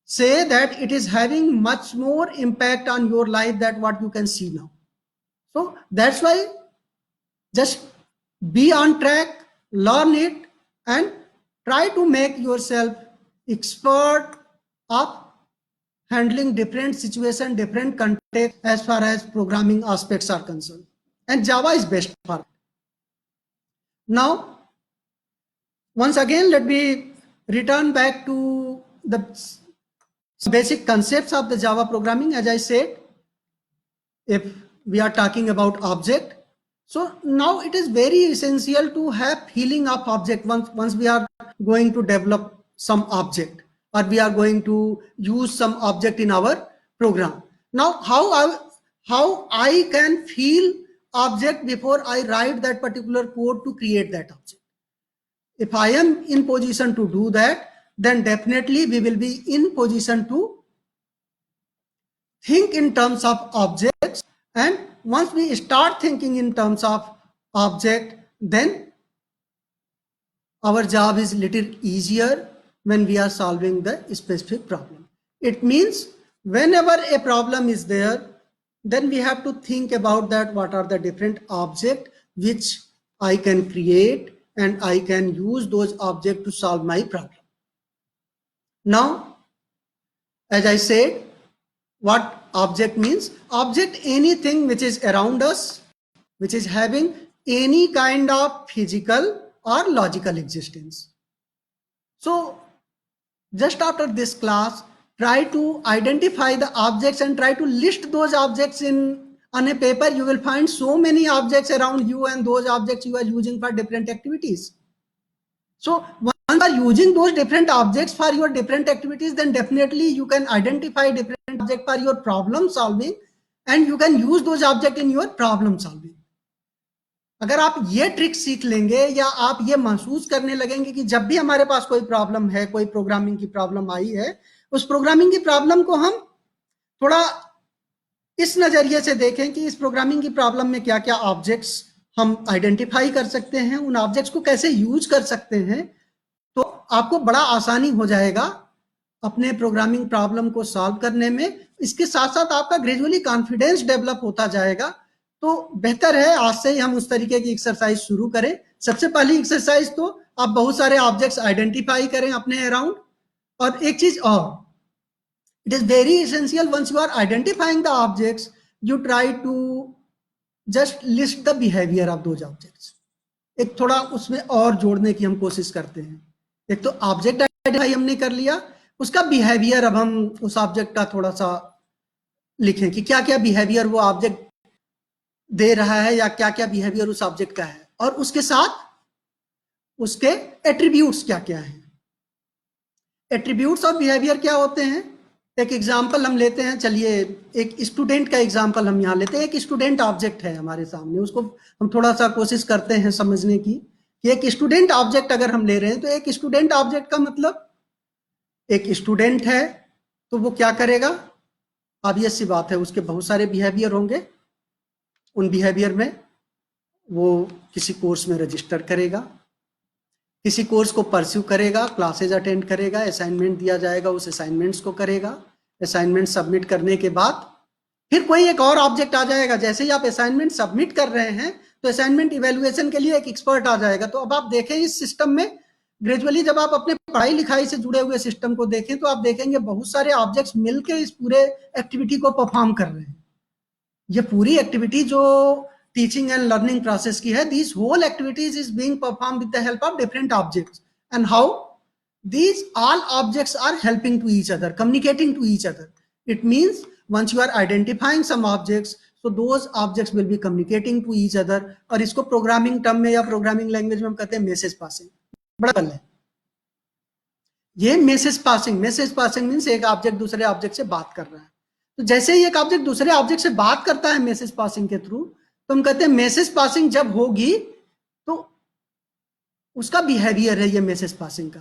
say that it is having much more impact on your life than what you can see now. So that's why just be on track, learn it, and try to make yourself expert of handling different situations, different contexts as far as programming aspects are concerned. And Java is best for it. Now, once again, let me return back to the basic concepts of the Java programming. As I said, if we are talking about object, so now it is very essential to have feeling of object once we are going to develop some object, or we are going to use some object in our program. Now, how I can feel object before I write that particular code to create that object. If I am in position to do that, then definitely we will be in position to think in terms of objects. And once we start thinking in terms of object, then our job is little easier when we are solving the specific problem. It means whenever a problem is there, then we have to think about that what are the different objects which I can create, and I can use those objects to solve my problem. Now, as I said, what object means? Object, anything which is around us, which is having any kind of physical or logical existence. So just after this class, try to identify the objects and try to list those objects on a paper. You will find so many objects around you, and those objects you are using for different activities. So once once you are using those different objects for your different activities, then definitely you can identify different object for your problem solving and you can use those object in your problem solving. अगर आप ये trick सीख लेंगे या आप ये महसूस करने लगेंगे कि जब भी हमारे पास कोई प्रॉब्लम है, कोई प्रोग्रामिंग की प्रॉब्लम आई है, उस प्रोग्रामिंग की प्रॉब्लम को हम थोड़ा इस नजरिए से देखें कि इस प्रोग्रामिंग की प्रॉब्लम में क्या क्या ऑब्जेक्ट्स हम आइडेंटिफाई कर सकते हैं, उन ऑब्जेक्ट्स को कैसे यूज कर सकते हैं, तो आपको बड़ा आसानी हो जाएगा अपने प्रोग्रामिंग प्रॉब्लम को सॉल्व करने में। इसके साथ साथ आपका ग्रेजुअली कॉन्फिडेंस डेवलप होता जाएगा। तो बेहतर है आज से ही हम उस तरीके की एक्सरसाइज शुरू करें। सबसे पहली एक्सरसाइज तो आप बहुत सारे ऑब्जेक्ट्स आइडेंटिफाई करें अपने अराउंड। और एक चीज और, it is very essential once you are identifying the objects, you try to just list the behavior of those objects. एक थोड़ा उसमें और जोड़ने की हम कोशिश करते हैं। एक तो ऑब्जेक्ट आइडेंटिफाई हमने कर लिया, उसका बिहेवियर अब हम उस ऑब्जेक्ट का थोड़ा सा लिखें कि क्या क्या बिहेवियर वो ऑब्जेक्ट दे रहा है या क्या क्या बिहेवियर उस ऑब्जेक्ट का है, और उसके साथ उसके एट्रीब्यूट्स क्या क्या हैं। एट्रीब्यूट्स और बिहेवियर क्या होते हैं, एक एग्जाम्पल हम लेते हैं। चलिए एक स्टूडेंट का एग्जाम्पल हम यहाँ लेते हैं। एक स्टूडेंट ऑब्जेक्ट है हमारे सामने, उसको हम थोड़ा सा कोशिश करते हैं समझने की कि एक स्टूडेंट ऑब्जेक्ट अगर हम ले रहे हैं तो एक स्टूडेंट ऑब्जेक्ट का मतलब एक स्टूडेंट है तो वो क्या करेगा, ऑब्वियस सी बात है उसके बहुत सारे बिहेवियर होंगे। उन बिहेवियर में वो किसी कोर्स में रजिस्टर करेगा, किसी कोर्स को परस्यू करेगा, क्लासेज अटेंड करेगा, असाइनमेंट दिया जाएगा उस असाइनमेंट्स को करेगा, असाइनमेंट सबमिट करने के बाद फिर कोई एक और ऑब्जेक्ट आ जाएगा। जैसे ही आप असाइनमेंट सबमिट कर रहे हैं तो असाइनमेंट इवेल्युएशन के लिए एक एक्सपर्ट आ जाएगा। तो अब आप देखें इस सिस्टम में ग्रेजुअली जब आप अपने पढ़ाई लिखाई से जुड़े हुए सिस्टम को देखें तो आप देखेंगे बहुत सारे ऑब्जेक्ट्स मिलकर इस पूरे एक्टिविटी को परफॉर्म कर रहे हैं। ये पूरी एक्टिविटी जो teaching and learning process की है, these whole activities is being performed with the help of different objects, and how these all objects are helping to each other, communicating to each other. It means once you are identifying some objects, so those objects will be communicating to each other. और इसको programming term में या programming language में हम कहते हैं message passing. बड़ा है ये message passing. Message passing means एक ऑब्जेक्ट दूसरे ऑब्जेक्ट से बात कर रहा है। तो जैसे ही एक ऑब्जेक्ट दूसरे ऑब्जेक्ट से बात करता है मैसेज पासिंग के थ्रू, तो हम कहते हैं मैसेज पासिंग जब होगी तो उसका बिहेवियर है ये मैसेज पासिंग का।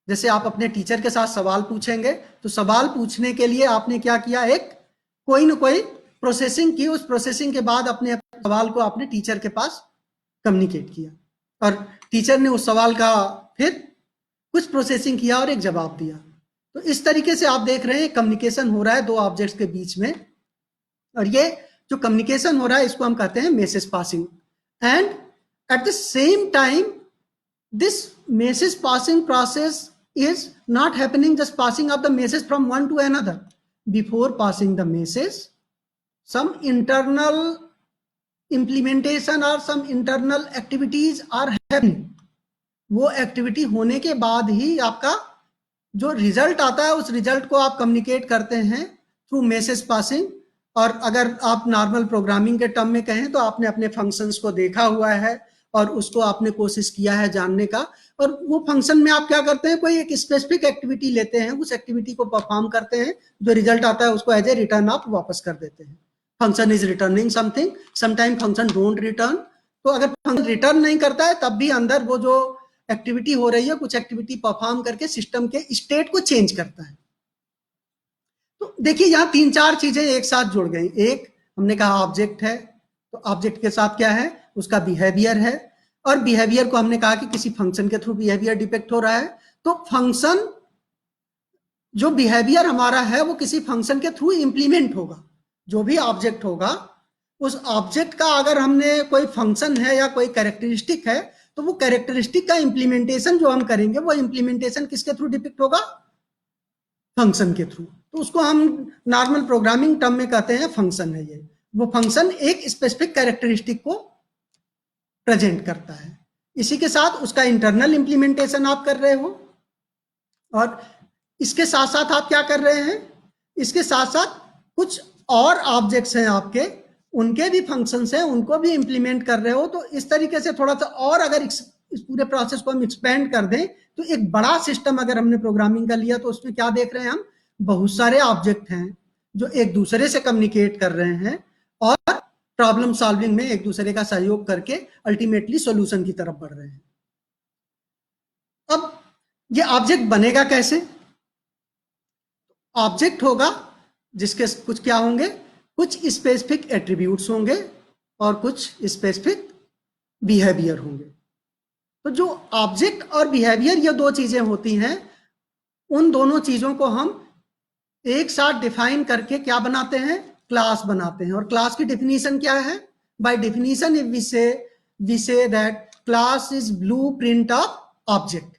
जैसे आप अपने टीचर के साथ सवाल पूछेंगे तो सवाल पूछने के लिए आपने क्या किया, एक कोई ना कोई प्रोसेसिंग की, उस प्रोसेसिंग के बाद अपने सवाल को आपने टीचर के पास कम्युनिकेट किया और टीचर ने उस सवाल का फिर कुछ प्रोसेसिंग किया और एक जवाब दिया। तो इस तरीके से आप देख रहे हैं कम्युनिकेशन हो रहा है दो ऑब्जेक्ट्स के बीच में, और ये जो कम्युनिकेशन हो रहा है इसको हम कहते हैं message passing. And eight the same time this message passing process is not happening just passing of the message from one to another. Before passing the message, some internal implementation or some internal activities are happening. वो activity होने के बाद ही आपका जो result आता है उस result को आप कम्युनिकेट करते हैं थ्रू मैसेज पासिंग। और अगर आप नॉर्मल प्रोग्रामिंग के टर्म में कहें तो आपने अपने फंक्शंस को देखा हुआ है और उसको आपने कोशिश किया है जानने का, और वो फंक्शन में आप क्या करते हैं, कोई एक स्पेसिफिक एक्टिविटी लेते हैं, उस एक्टिविटी को परफॉर्म करते हैं, जो रिजल्ट आता है उसको एज ए रिटर्न आप वापस कर देते हैं। Function is returning something, sometime function don't return. तो अगर फंक्शन रिटर्न नहीं करता है तब भी अंदर वो जो एक्टिविटी हो रही है कुछ एक्टिविटी परफॉर्म करके सिस्टम के स्टेट को चेंज करता है। तो देखिए यहाँ तीन चार चीजें एक साथ जुड़ गई। एक हमने कहा ऑब्जेक्ट है, तो ऑब्जेक्ट के साथ क्या है, उसका बिहेवियर है, और बिहेवियर को हमने कहा कि किसी फंक्शन के थ्रू बिहेवियर डिपेक्ट हो रहा है। तो फंक्शन जो बिहेवियर हमारा है वो किसी फंक्शन के थ्रू इंप्लीमेंट होगा। जो भी ऑब्जेक्ट होगा उस ऑब्जेक्ट का अगर हमने कोई फंक्शन है या कोई कैरेक्टरिस्टिक है तो वो कैरेक्टरिस्टिक का इंप्लीमेंटेशन जो हम करेंगे वो इंप्लीमेंटेशन किसके थ्रू डिपेक्ट होगा, फंक्शन के थ्रू। तो उसको हम नॉर्मल प्रोग्रामिंग टर्म में कहते हैं फंक्शन है ये। वो फंक्शन एक स्पेसिफिक कैरेक्टरिस्टिक को प्रेजेंट करता है। इसी के साथ उसका इंटरनल इंप्लीमेंटेशन आप कर रहे हो, और इसके साथ साथ आप क्या कर रहे हैं, इसके साथ साथ कुछ और ऑब्जेक्ट्स हैं आपके, उनके भी फंक्शंस हैं, उनको भी इंप्लीमेंट कर रहे हो। तो इस तरीके से थोड़ा सा और अगर इस पूरे प्रोसेस को हम एक्सपेंड कर दें तो एक बड़ा सिस्टम अगर हमने प्रोग्रामिंग का लिया तो उसमें क्या देख रहे हैं हम, बहुत सारे ऑब्जेक्ट हैं जो एक दूसरे से कम्युनिकेट कर रहे हैं और प्रॉब्लम सॉल्विंग में एक दूसरे का सहयोग करके अल्टीमेटली सॉल्यूशन की तरफ बढ़ रहे हैं। अब ये ऑब्जेक्ट बनेगा कैसे? ऑब्जेक्ट होगा जिसके कुछ क्या होंगे, कुछ स्पेसिफिक एट्रीब्यूट्स होंगे और कुछ स्पेसिफिक बिहेवियर होंगे। तो जो ऑब्जेक्ट और बिहेवियर ये दो चीजें होती हैं, उन दोनों चीजों को हम एक साथ डिफाइन करके क्या बनाते हैं, क्लास बनाते हैं। और क्लास की डेफिनेशन क्या है? By definition if we say that class is blueprint of object.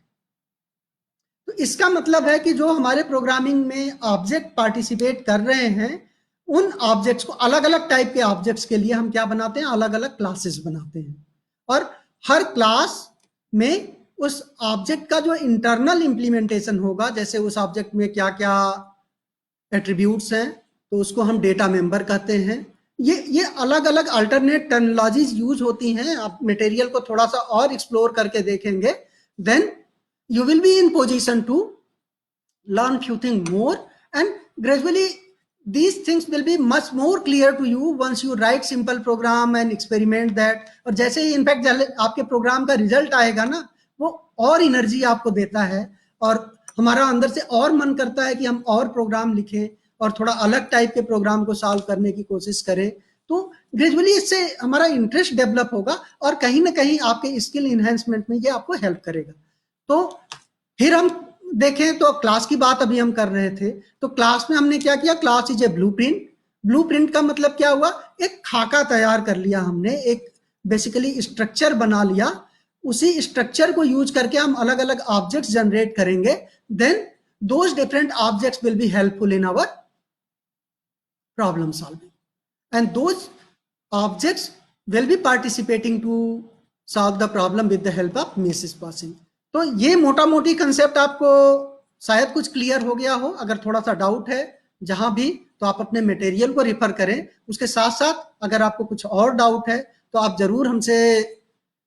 तो इसका मतलब है कि जो हमारे प्रोग्रामिंग में ऑब्जेक्ट पार्टिसिपेट कर रहे हैं, उन ऑब्जेक्ट्स को, अलग अलग टाइप के ऑब्जेक्ट्स के लिए हम क्या बनाते हैं, अलग अलग क्लासेस बनाते हैं। और हर क्लास में उस ऑब्जेक्ट का जो इंटरनल इंप्लीमेंटेशन होगा, जैसे उस ऑब्जेक्ट में क्या क्या एट्रीब्यूट्स हैं, तो उसको हम डेटा मेंबर कहते हैं। ये अलग अलग अल्टरनेट टर्मिनोलॉजीज यूज होती हैं। आप मटेरियल को थोड़ा सा और एक्सप्लोर करके देखेंगे, then you will be in position to learn few things more, and gradually these things will be much more clear to you once you write simple program and experiment that। और जैसे ही in fact आपके programme का result आएगा ना, वो और energy आपको देता है और हमारा अंदर से और मन करता है कि हम और प्रोग्राम लिखें और थोड़ा अलग टाइप के प्रोग्राम को सॉल्व करने की कोशिश करें। तो ग्रेजुअली इससे हमारा इंटरेस्ट डेवलप होगा और कहीं ना कहीं आपके स्किल इन्हेंसमेंट में ये आपको हेल्प करेगा। तो फिर हम देखें तो क्लास की बात अभी हम कर रहे थे, तो क्लास में हमने क्या किया, class is a blueprint. Blueprint का मतलब क्या हुआ, एक खाका तैयार कर लिया हमने, एक बेसिकली स्ट्रक्चर बना लिया। उसी स्ट्रक्चर को यूज करके हम अलग अलग ऑब्जेक्ट्स जनरेट करेंगे, then those different objects will be helpful in our problem solving and those objects will be participating to solve the problem with the help of message passing. तो ये मोटा मोटी कंसेप्ट आपको शायद कुछ क्लियर हो गया हो। अगर थोड़ा सा डाउट है जहां भी, तो आप अपने मटेरियल को रिफर करें। उसके साथ साथ अगर आपको कुछ और डाउट है तो आप जरूर हमसे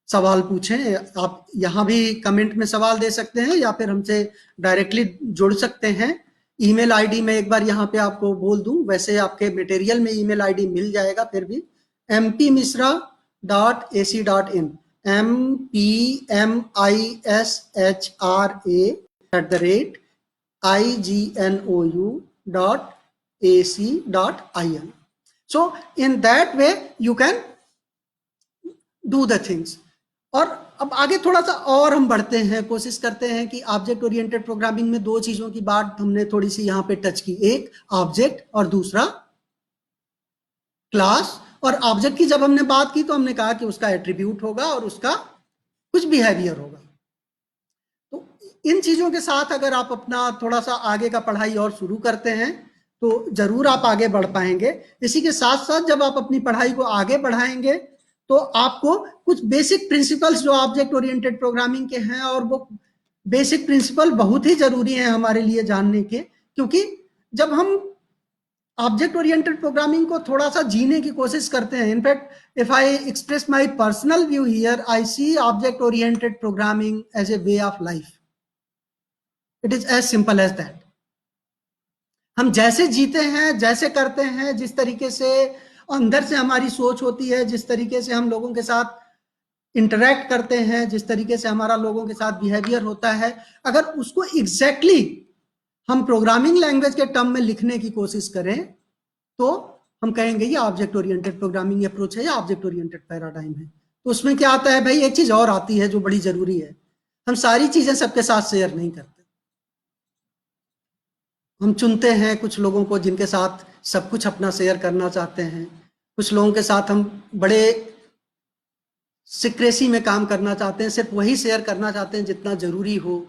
सवाल पूछें। आप यहाँ भी कमेंट में सवाल दे सकते हैं या फिर हमसे डायरेक्टली जुड़ सकते हैं। ईमेल आईडी में एक बार यहाँ पे आपको बोल दूं, वैसे आपके मटेरियल में ईमेल आईडी मिल जाएगा, फिर भी mpmisra.ac.in mpmisra@ignou.ac.in। so in that way you can do the things। और अब आगे थोड़ा सा और हम बढ़ते हैं, कोशिश करते हैं कि ऑब्जेक्ट ओरिएंटेड प्रोग्रामिंग में दो चीजों की बात हमने थोड़ी सी यहाँ पे टच की, एक ऑब्जेक्ट और दूसरा क्लास। और ऑब्जेक्ट की जब हमने बात की तो हमने कहा कि उसका एट्रीब्यूट होगा और उसका कुछ बिहेवियर होगा। तो इन चीजों के साथ अगर आप अपना थोड़ा सा आगे का पढ़ाई और शुरू करते हैं तो जरूर आप आगे बढ़ पाएंगे। इसी के साथ साथ जब आप अपनी पढ़ाई को आगे बढ़ाएंगे तो आपको कुछ बेसिक प्रिंसिपल्स जो ऑब्जेक्ट ओरिएंटेड प्रोग्रामिंग के हैं, और वो बेसिक प्रिंसिपल बहुत ही जरूरी है हमारे लिए जानने के, क्योंकि जब हम ऑब्जेक्ट ओरिएंटेड प्रोग्रामिंग को थोड़ा सा जीने की कोशिश करते हैं, in fact if I express my personal view here, I see object oriented programming as a way of life. It is as simple as that. हम जैसे जीते हैं, जैसे करते हैं, जिस तरीके से अंदर से हमारी सोच होती है, जिस तरीके से हम लोगों के साथ इंटरेक्ट करते हैं, जिस तरीके से हमारा लोगों के साथ बिहेवियर होता है, अगर उसको एग्जैक्टली हम प्रोग्रामिंग लैंग्वेज के टर्म में लिखने की कोशिश करें तो हम कहेंगे ये ऑब्जेक्ट ओरिएंटेड प्रोग्रामिंग अप्रोच है या ऑब्जेक्ट ओरिएंटेड पैराडाइम है। तो उसमें क्या आता है भाई, एक चीज और आती है जो बड़ी जरूरी है, हम सारी चीजें सबके साथ शेयर नहीं करते। हम चुनते हैं कुछ लोगों को जिनके साथ सब कुछ अपना शेयर करना चाहते हैं, कुछ लोगों के साथ हम बड़े सिक्रेसी में काम करना चाहते हैं, सिर्फ वही शेयर करना चाहते हैं जितना जरूरी हो।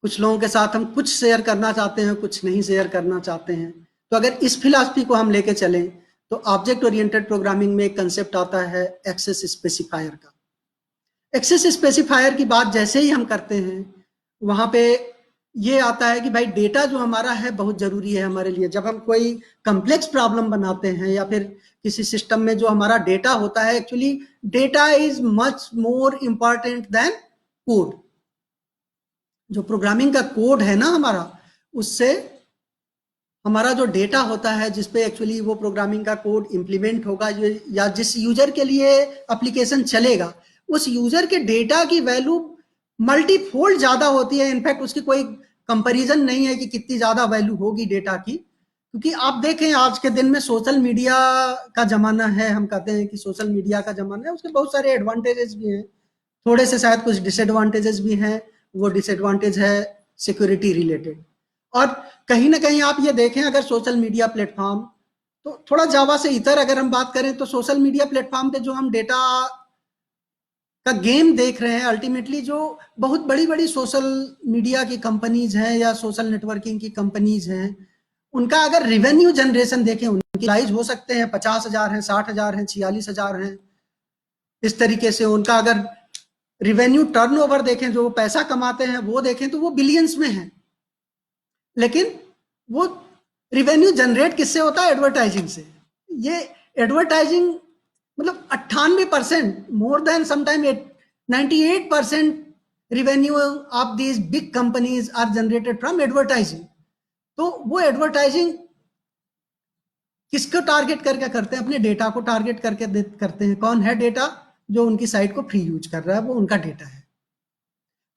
कुछ लोगों के साथ हम कुछ शेयर करना चाहते हैं, कुछ नहीं शेयर करना चाहते हैं। तो अगर इस फिलॉसफी को हम लेके चलें तो ऑब्जेक्ट ओरिएंटेड प्रोग्रामिंग में एक कंसेप्ट आता है एक्सेस स्पेसिफायर का। एक्सेस स्पेसिफायर की बात जैसे ही हम करते हैं वहां पे ये आता है कि भाई डेटा जो हमारा है बहुत जरूरी है हमारे लिए। जब हम कोई कॉम्प्लेक्स प्रॉब्लम बनाते हैं या फिर किसी सिस्टम में जो हमारा डेटा होता है, actually data is much more important than code. जो प्रोग्रामिंग का कोड है ना हमारा, उससे हमारा जो डेटा होता है जिसपे एक्चुअली वो प्रोग्रामिंग का कोड इंप्लीमेंट होगा, या जिस यूजर के लिए एप्लीकेशन चलेगा, उस यूजर के डेटा की वैल्यू मल्टीफोल्ड ज्यादा होती है। इनफैक्ट उसकी कोई कंपैरिजन नहीं है कि कितनी ज्यादा वैल्यू होगी डेटा की, क्योंकि आप देखें आज के दिन में सोशल मीडिया का जमाना है। हम कहते हैं कि सोशल मीडिया का जमाना है, उसके बहुत सारे एडवांटेजेस भी हैं, थोड़े से शायद कुछ डिसएडवांटेजेस भी हैं। वो डिसएडवांटेज है सिक्योरिटी रिलेटेड। और कहीं ना कहीं आप ये देखें, अगर सोशल मीडिया प्लेटफॉर्म, तो थोड़ा जावा से इतर अगर हम बात करें, तो सोशल मीडिया प्लेटफॉर्म पे जो हम डेटा का गेम देख रहे हैं, अल्टीमेटली जो बहुत बड़ी बड़ी सोशल मीडिया की कंपनीज हैं या सोशल नेटवर्किंग की कंपनीज हैं, उनका अगर रिवेन्यू जनरेशन देखें, उनकी प्राइस हो सकते हैं 50,000 हैं, 60,000 हैं, 46,000 हैं। इस तरीके से उनका अगर रिवेन्यू टर्नओवर देखें, जो पैसा कमाते हैं वो देखें, तो वो बिलियंस में है। लेकिन वो रिवेन्यू जनरेट किससे होता है? एडवर्टाइजिंग से। ये एडवर्टाइजिंग मतलब 98%, more than sometime 98% revenue of these big companies are generated from advertising. तो वो एडवर्टाइजिंग किसको टारगेट करके करते हैं? अपने डेटा को टारगेट करके करते हैं। कौन है डेटा? जो उनकी साइट को फ्री यूज कर रहा है, वो उनका डेटा है।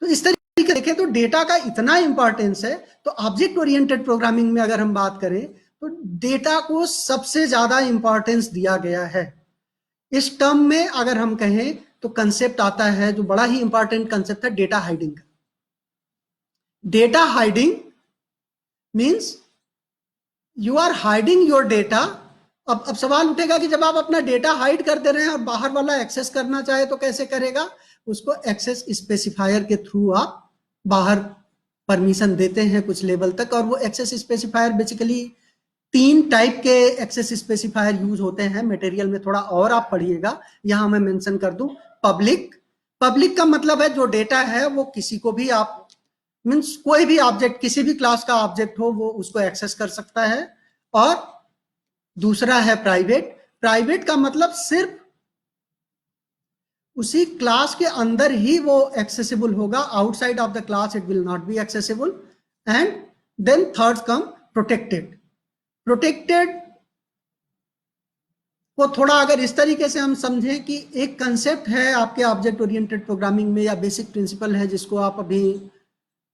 तो इस तरीके देखें तो डेटा का इतना इंपॉर्टेंस है। तो ऑब्जेक्ट ओरिएंटेड प्रोग्रामिंग में अगर हम बात करें, तो डेटा को सबसे ज्यादा इंपॉर्टेंस दिया गया है। इस टर्म में अगर हम कहें तो कंसेप्ट आता है जो बड़ा ही इंपॉर्टेंट कंसेप्ट है, डेटा हाइडिंग का। Data hiding means you are hiding your data. अब सवाल उठेगा कि जब आप अपना डेटा हाइड कर दे रहे हैं और बाहर वाला एक्सेस करना चाहे तो कैसे करेगा? उसको एक्सेस स्पेसिफायर के थ्रू आप बाहर परमिशन देते हैं कुछ लेवल तक। और वो एक्सेस स्पेसिफायर बेसिकली 3 टाइप के एक्सेस स्पेसिफायर यूज होते हैं। मटेरियल में थोड़ा और आप पढ़िएगा, यहां मैं मेंशन कर दूं। पब्लिक, पब्लिक का मतलब है जो डेटा है वो किसी को भी आप मीन्स कोई भी ऑब्जेक्ट, किसी भी क्लास का ऑब्जेक्ट हो, वो उसको एक्सेस कर सकता है। और दूसरा है प्राइवेट। प्राइवेट का मतलब सिर्फ उसी क्लास के अंदर ही वो एक्सेसिबल होगा, outside of the class it will not be accessible. And then third come protected. Protected को थोड़ा अगर इस तरीके से हम समझें कि एक कंसेप्ट है आपके ऑब्जेक्ट ओरिएंटेड प्रोग्रामिंग में, या बेसिक प्रिंसिपल है जिसको आप अभी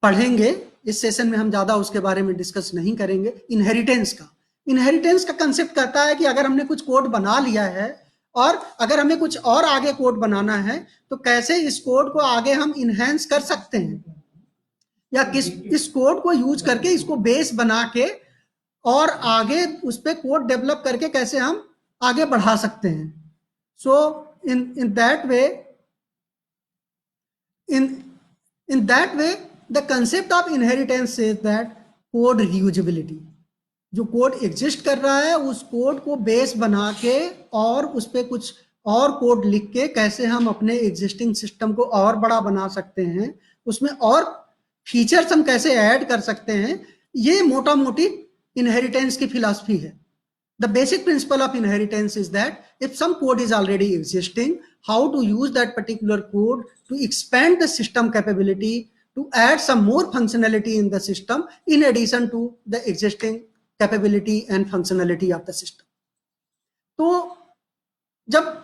पढ़ेंगे। इस सेशन में हम ज्यादा उसके बारे में डिस्कस नहीं करेंगे। इनहेरिटेंस का, इनहेरिटेंस का कंसेप्ट कहता है कि अगर हमने कुछ कोड बना लिया है और अगर हमें कुछ और आगे कोड बनाना है, तो कैसे इस कोड को आगे हम इनहेंस कर सकते हैं, या किस इस कोड को यूज करके इसको बेस बना के और आगे उस पर कोड डेवलप करके कैसे हम आगे बढ़ा सकते हैं। So in that way in that way the concept of inheritance says that code reusability। जो कोड एग्जिस्ट कर रहा है उस कोड को बेस बना के और उस पर कुछ और कोड लिख के कैसे हम अपने एग्जिस्टिंग सिस्टम को और बड़ा बना सकते हैं, उसमें और फीचर्स हम कैसे ऐड कर सकते हैं, ये मोटा मोटी इनहेरिटेंस की फिलॉसफी है। The basic principle of inheritance is that if some code is already existing, how to use that particular code to expand the system capability, to add some more functionality in the system in addition to the existing capability and functionality of the system। तो जब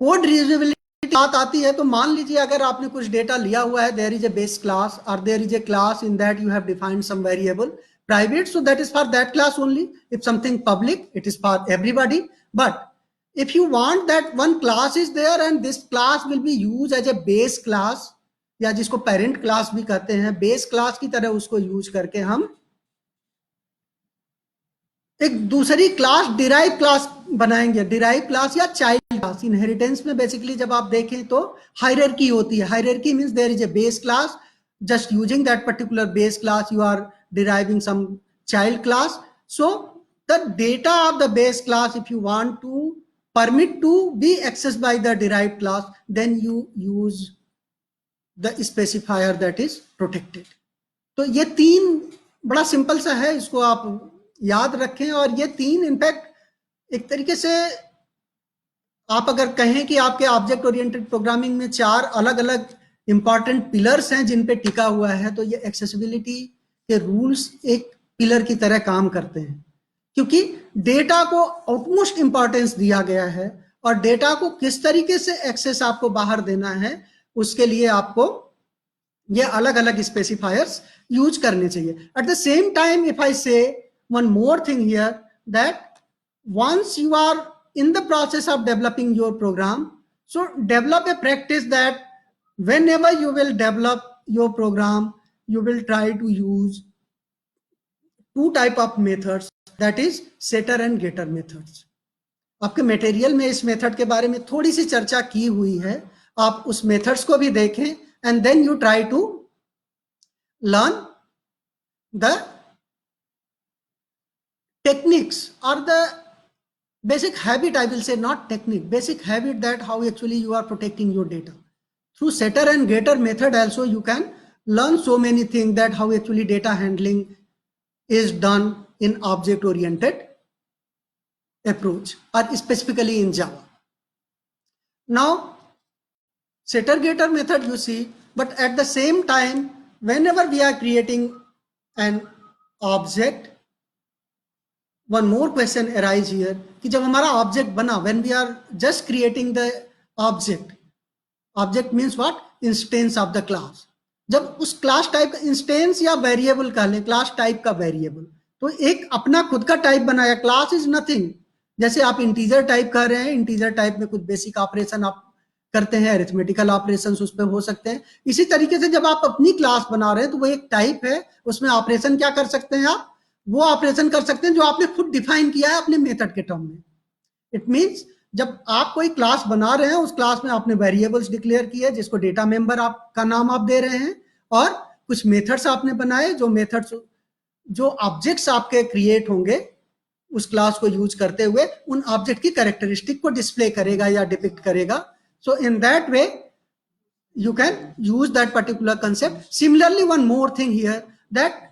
code reusability बात आती है, तो मान लीजिए अगर आपने कुछ डेटा लिया हुआ है, there is a base class और there is a class in that you have defined some variable private, so that is for that class only. If something public, it is for everybody. But if you want that one class is there and this class will be used as a base class, या जिसको parent class भी कहते हैं, base class की तरह उसको use करके हम एक दूसरी क्लास डिराइव क्लास बनाएंगे। डिराइव क्लास या चाइल्ड क्लास। इनहेरिटेंस में बेसिकली जब आप देखें तो हायरार्की होती है। Hierarchy means there is a base class, just using that particular base class you are deriving some child class। So the data of the base class, if you want to permit to be accessed by the derived class, then you use the specifier that is protected। तो ये 3 बड़ा simple सा है, इसको आप याद रखें। और ये 3 इनफैक्ट एक तरीके से आप अगर कहें कि आपके ऑब्जेक्ट ओरिएंटेड प्रोग्रामिंग में 4 अलग अलग इंपॉर्टेंट पिलर्स हैं जिन पे टिका हुआ है, तो ये एक्सेसिबिलिटी के रूल्स एक पिलर की तरह काम करते हैं, क्योंकि डेटा को आउटमोस्ट इंपॉर्टेंस दिया गया है और डेटा को किस तरीके से एक्सेस आपको बाहर देना है उसके लिए आपको ये अलग अलग स्पेसिफायर्स यूज करने चाहिए. At the same time, if I say one more thing here, that once you are in the process of developing your program, so develop a practice that whenever you will develop your program, you will try to use two type of methods, that is setter and getter methods. आपके material में इस method के बारे में थोड़ी सी चर्चा की हुई है, आप उस मेथड्स को भी देखें and then you try to learn the techniques or the basic habit, I will say, not technique, basic habit, that how actually you are protecting your data. Through setter and getter method also you can learn so many things, that how actually data handling is done in object oriented approach, or specifically in Java. Now setter getter method you see, but at the same time, whenever we are creating an object, one more question arise here कि जब हमारा object बना, when we are just creating the object means what, instance of the class. जब उस class type का instance या variable कह लें, क्लास टाइप का वेरिएबल, तो एक अपना खुद का टाइप बनाया. Class is nothing. जैसे आप इंटीजर टाइप कर रहे हैं, इंटीजर टाइप में कुछ बेसिक ऑपरेशन आप करते हैं, अरिथमेटिकल ऑपरेशन उस पर हो सकते हैं. इसी तरीके से जब आप अपनी क्लास बना रहे हैं तो वो एक टाइप है, उसमें ऑपरेशन क्या कर सकते हैं आप, वो ऑपरेशन कर सकते हैं जो आपने खुद डिफाइन किया है अपने मेथड के टर्म में. इट मींस जब आप कोई क्लास बना रहे हैं, उस क्लास में आपने वेरिएबल्स डिक्लेयर किए जिसको डेटा मेंबर आपका नाम आप दे रहे हैं, और कुछ मेथड्स आपने बनाए, जो मेथड्स जो ऑब्जेक्ट्स आपके क्रिएट होंगे उस क्लास को यूज करते हुए उन ऑब्जेक्ट की कैरेक्टरिस्टिक को डिस्प्ले करेगा या डिपिक्ट करेगा. So in that way you can use that particular concept. Similarly, one more thing here, that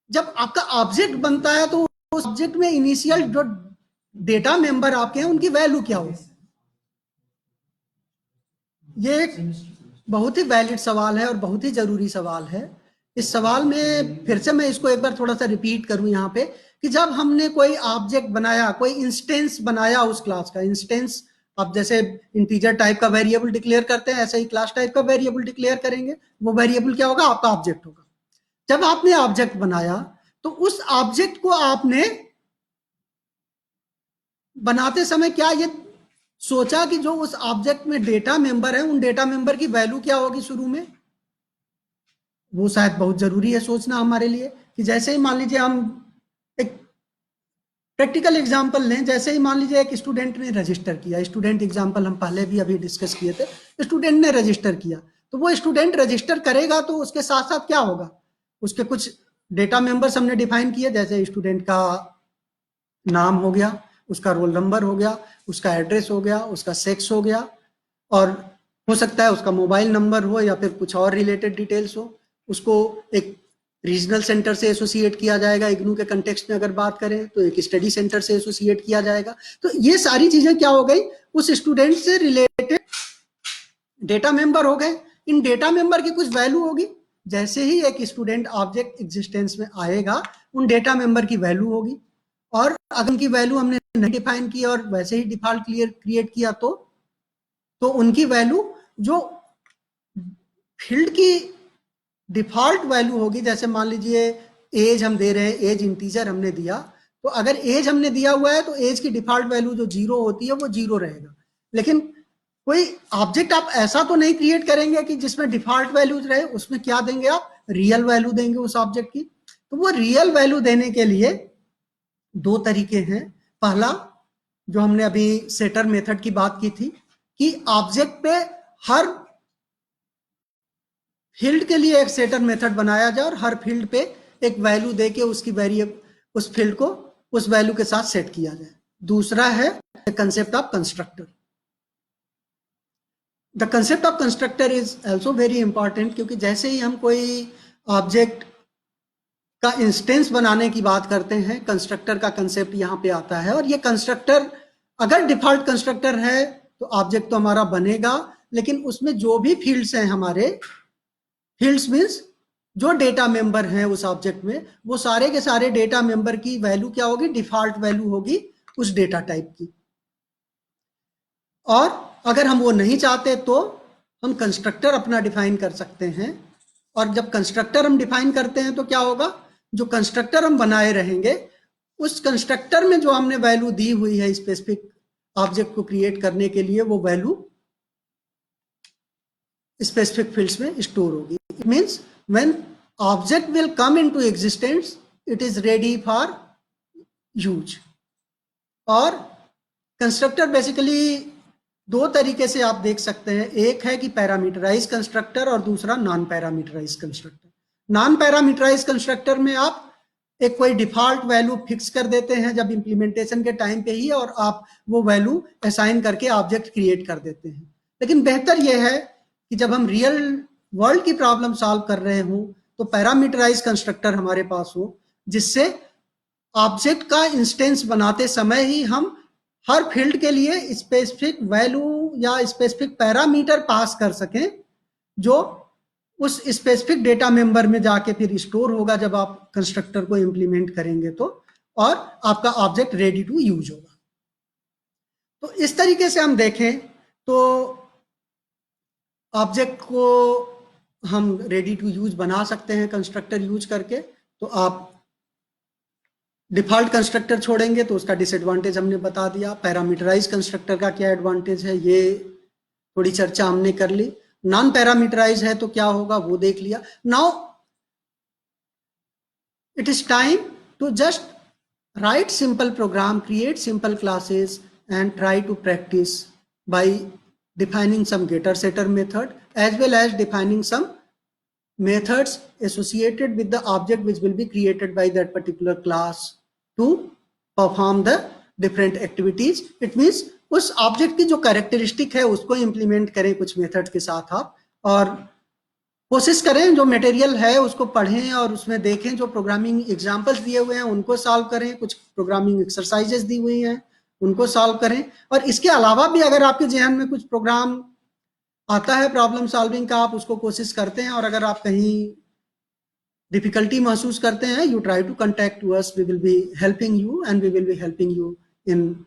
जब आपका ऑब्जेक्ट बनता है तो उस ऑब्जेक्ट में इनिशियल जो डेटा मेंबर आपके हैं उनकी वैल्यू क्या हो. ये एक बहुत ही वैलिड सवाल है और बहुत ही जरूरी सवाल है. इस सवाल में फिर से मैं इसको एक बार थोड़ा सा रिपीट करूं यहाँ पे, कि जब हमने कोई ऑब्जेक्ट बनाया, कोई इंस्टेंस बनाया उस क्लास का, इंस्टेंस आप जैसे इंटीजर टाइप का वेरिएबल डिक्लेयर करते हैं, ऐसे ही क्लास टाइप का वेरिएबल डिक्लेयर करेंगे. वो वेरिएबल क्या होगा, आपका ऑब्जेक्ट होगा. जब आपने ऑब्जेक्ट बनाया तो उस ऑब्जेक्ट को आपने बनाते समय क्या ये सोचा कि जो उस ऑब्जेक्ट में डेटा मेंबर है, उन डेटा मेंबर की वैल्यू क्या होगी शुरू में. वो शायद बहुत जरूरी है सोचना हमारे लिए, कि जैसे ही मान लीजिए हम एक प्रैक्टिकल एग्जांपल लें, जैसे ही मान लीजिए एक स्टूडेंट ने रजिस्टर किया, स्टूडेंट एग्जांपल हम पहले भी अभी डिस्कस किए थे, स्टूडेंट ने रजिस्टर किया, तो वो स्टूडेंट रजिस्टर करेगा तो उसके साथ साथ क्या होगा, उसके कुछ डेटा मेंबर्स हमने डिफाइन किए, जैसे स्टूडेंट का नाम हो गया, उसका रोल नंबर हो गया, उसका एड्रेस हो गया, उसका सेक्स हो गया, और हो सकता है उसका मोबाइल नंबर हो या फिर कुछ और रिलेटेड डिटेल्स हो. उसको एक रीजनल सेंटर से एसोसिएट किया जाएगा. इग्नू के कंटेक्स्ट में अगर बात करें तो एक स्टडी सेंटर से एसोसिएट किया जाएगा. तो ये सारी चीजें क्या हो गई, उस स्टूडेंट से रिलेटेड डेटा मेंबर हो गए. इन डेटा मेंबर की कुछ वैल्यू होगी. जैसे ही एक स्टूडेंट ऑब्जेक्ट एग्जिस्टेंस में आएगा, उन डेटा मेंबर की वैल्यू होगी, और अगर उनकी वैल्यू हमने नहीं डिफाइन की और वैसे ही डिफॉल्ट क्रिएट किया तो उनकी वैल्यू जो फील्ड की डिफॉल्ट वैल्यू होगी, जैसे मान लीजिए एज हम दे रहे हैं, एज इंटीजर हमने दिया, तो अगर एज हमने दिया हुआ है तो एज की डिफॉल्ट वैल्यू जो 0 होती है वो 0 रहेगा. लेकिन कोई ऑब्जेक्ट आप ऐसा तो नहीं क्रिएट करेंगे कि जिसमें डिफॉल्ट वैल्यूज रहे, उसमें क्या देंगे आप, रियल वैल्यू देंगे उस ऑब्जेक्ट की. तो वो रियल वैल्यू देने के लिए दो तरीके हैं. पहला, जो हमने अभी सेटर मेथड की बात की थी, कि ऑब्जेक्ट पे हर फील्ड के लिए एक सेटर मेथड बनाया जाए और हर फील्ड पे एक वैल्यू देके उसकी वेरिएबल उस फील्ड को उस वैल्यू के साथ सेट किया जाए. दूसरा है concept of constructor. The concept of constructor is also very important, क्योंकि जैसे ही हम कोई ऑब्जेक्ट का इंस्टेंस बनाने की बात करते हैं, कंस्ट्रक्टर का कंसेप्ट यहाँ पे आता है. और ये कंस्ट्रक्टर अगर डिफॉल्ट कंस्ट्रक्टर है तो ऑब्जेक्ट तो हमारा बनेगा, लेकिन उसमें जो भी फील्ड्स हैं हमारे, फील्ड्स मीन्स जो डेटा मेंबर हैं उस ऑब्जेक्ट में, वो सारे के सारे डेटा मेंबर की वैल्यू क्या होगी, डिफॉल्ट वैल्यू होगी उस डेटा टाइप की। और अगर हम वो नहीं चाहते तो हम कंस्ट्रक्टर अपना डिफाइन कर सकते हैं। और जब कंस्ट्रक्टर हम डिफाइन करते हैं तो क्या होगा, जो कंस्ट्रक्टर हम बनाए रहेंगे उस कंस्ट्रक्टर में जो हमने वैल्यू दी हुई है स्पेसिफिक ऑब्जेक्ट को क्रिएट करने के लिए, वो वैल्यू स्पेसिफिक फील्ड्स में स्टोर होगी। It means when object will come into existence it is ready for use. और कंस्ट्रक्टर बेसिकली दो तरीके से आप देख सकते हैं, एक है कि पैरामीटराइज कंस्ट्रक्टर और दूसरा non parameterise constructor. Non parameterise constructor में आप एक कोई डिफॉल्ट वैल्यू फिक्स कर देते हैं जब इंप्लीमेंटेशन के टाइम पे ही, और आप वो वैल्यू असाइन करके ऑब्जेक्ट क्रिएट कर देते हैं। लेकिन बेहतर यह है कि जब हम रियल वर्ल्ड की प्रॉब्लम सॉल्व कर रहे हों तो पैरामीटराइज कंस्ट्रक्टर हमारे पास हो, जिससे ऑब्जेक्ट का इंस्टेंस बनाते समय ही हम हर फील्ड के लिए स्पेसिफिक वैल्यू या स्पेसिफिक पैरामीटर पास कर सकें, जो उस स्पेसिफिक डेटा मेंबर में जाके फिर स्टोर होगा जब आप कंस्ट्रक्टर को इंप्लीमेंट करेंगे तो, और आपका ऑब्जेक्ट रेडी टू यूज होगा। तो इस तरीके से हम देखें तो ऑब्जेक्ट को हम रेडी टू यूज बना सकते हैं कंस्ट्रक्टर यूज करके। तो आप डिफॉल्ट कंस्ट्रक्टर छोड़ेंगे तो उसका डिसएडवांटेज हमने बता दिया, पैरामीटराइज कंस्ट्रक्टर का क्या एडवांटेज है ये थोड़ी चर्चा हमने कर ली, नॉन पैरामीटराइज है तो क्या होगा वो देख लिया। Now it is time to just write simple program, create simple classes and try to practice by defining some getter setter method as well as defining some methods associated with the object which will be created by that particular class to perform the different activities. It means उस object की जो characteristic है उसको implement करें कुछ method के साथ आप, और कोशिश करें जो मटेरियल है उसको पढ़ें और उसमें देखें, जो प्रोग्रामिंग एग्जांपल्स दिए हुए हैं उनको सॉल्व करें, कुछ प्रोग्रामिंग एक्सरसाइजेस दी हुई हैं उनको सॉल्व करें। और इसके अलावा भी अगर आपके जहन में कुछ प्रोग्राम आता है प्रॉब्लम सॉल्विंग का, आप उसको कोशिश करते हैं, और अगर आप कहीं डिफिकल्टी महसूस करते हैं, you try to contact to us, we will be helping you and we will be helping you in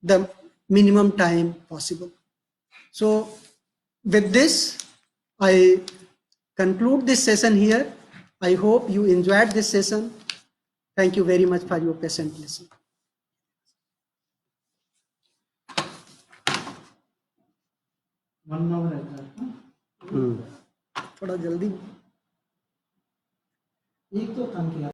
the minimum time possible. So with this I conclude this session here. I hope you enjoyed this session. Thank you very much for your patient listening. थोड़ा जल्दी एक तो काम किया।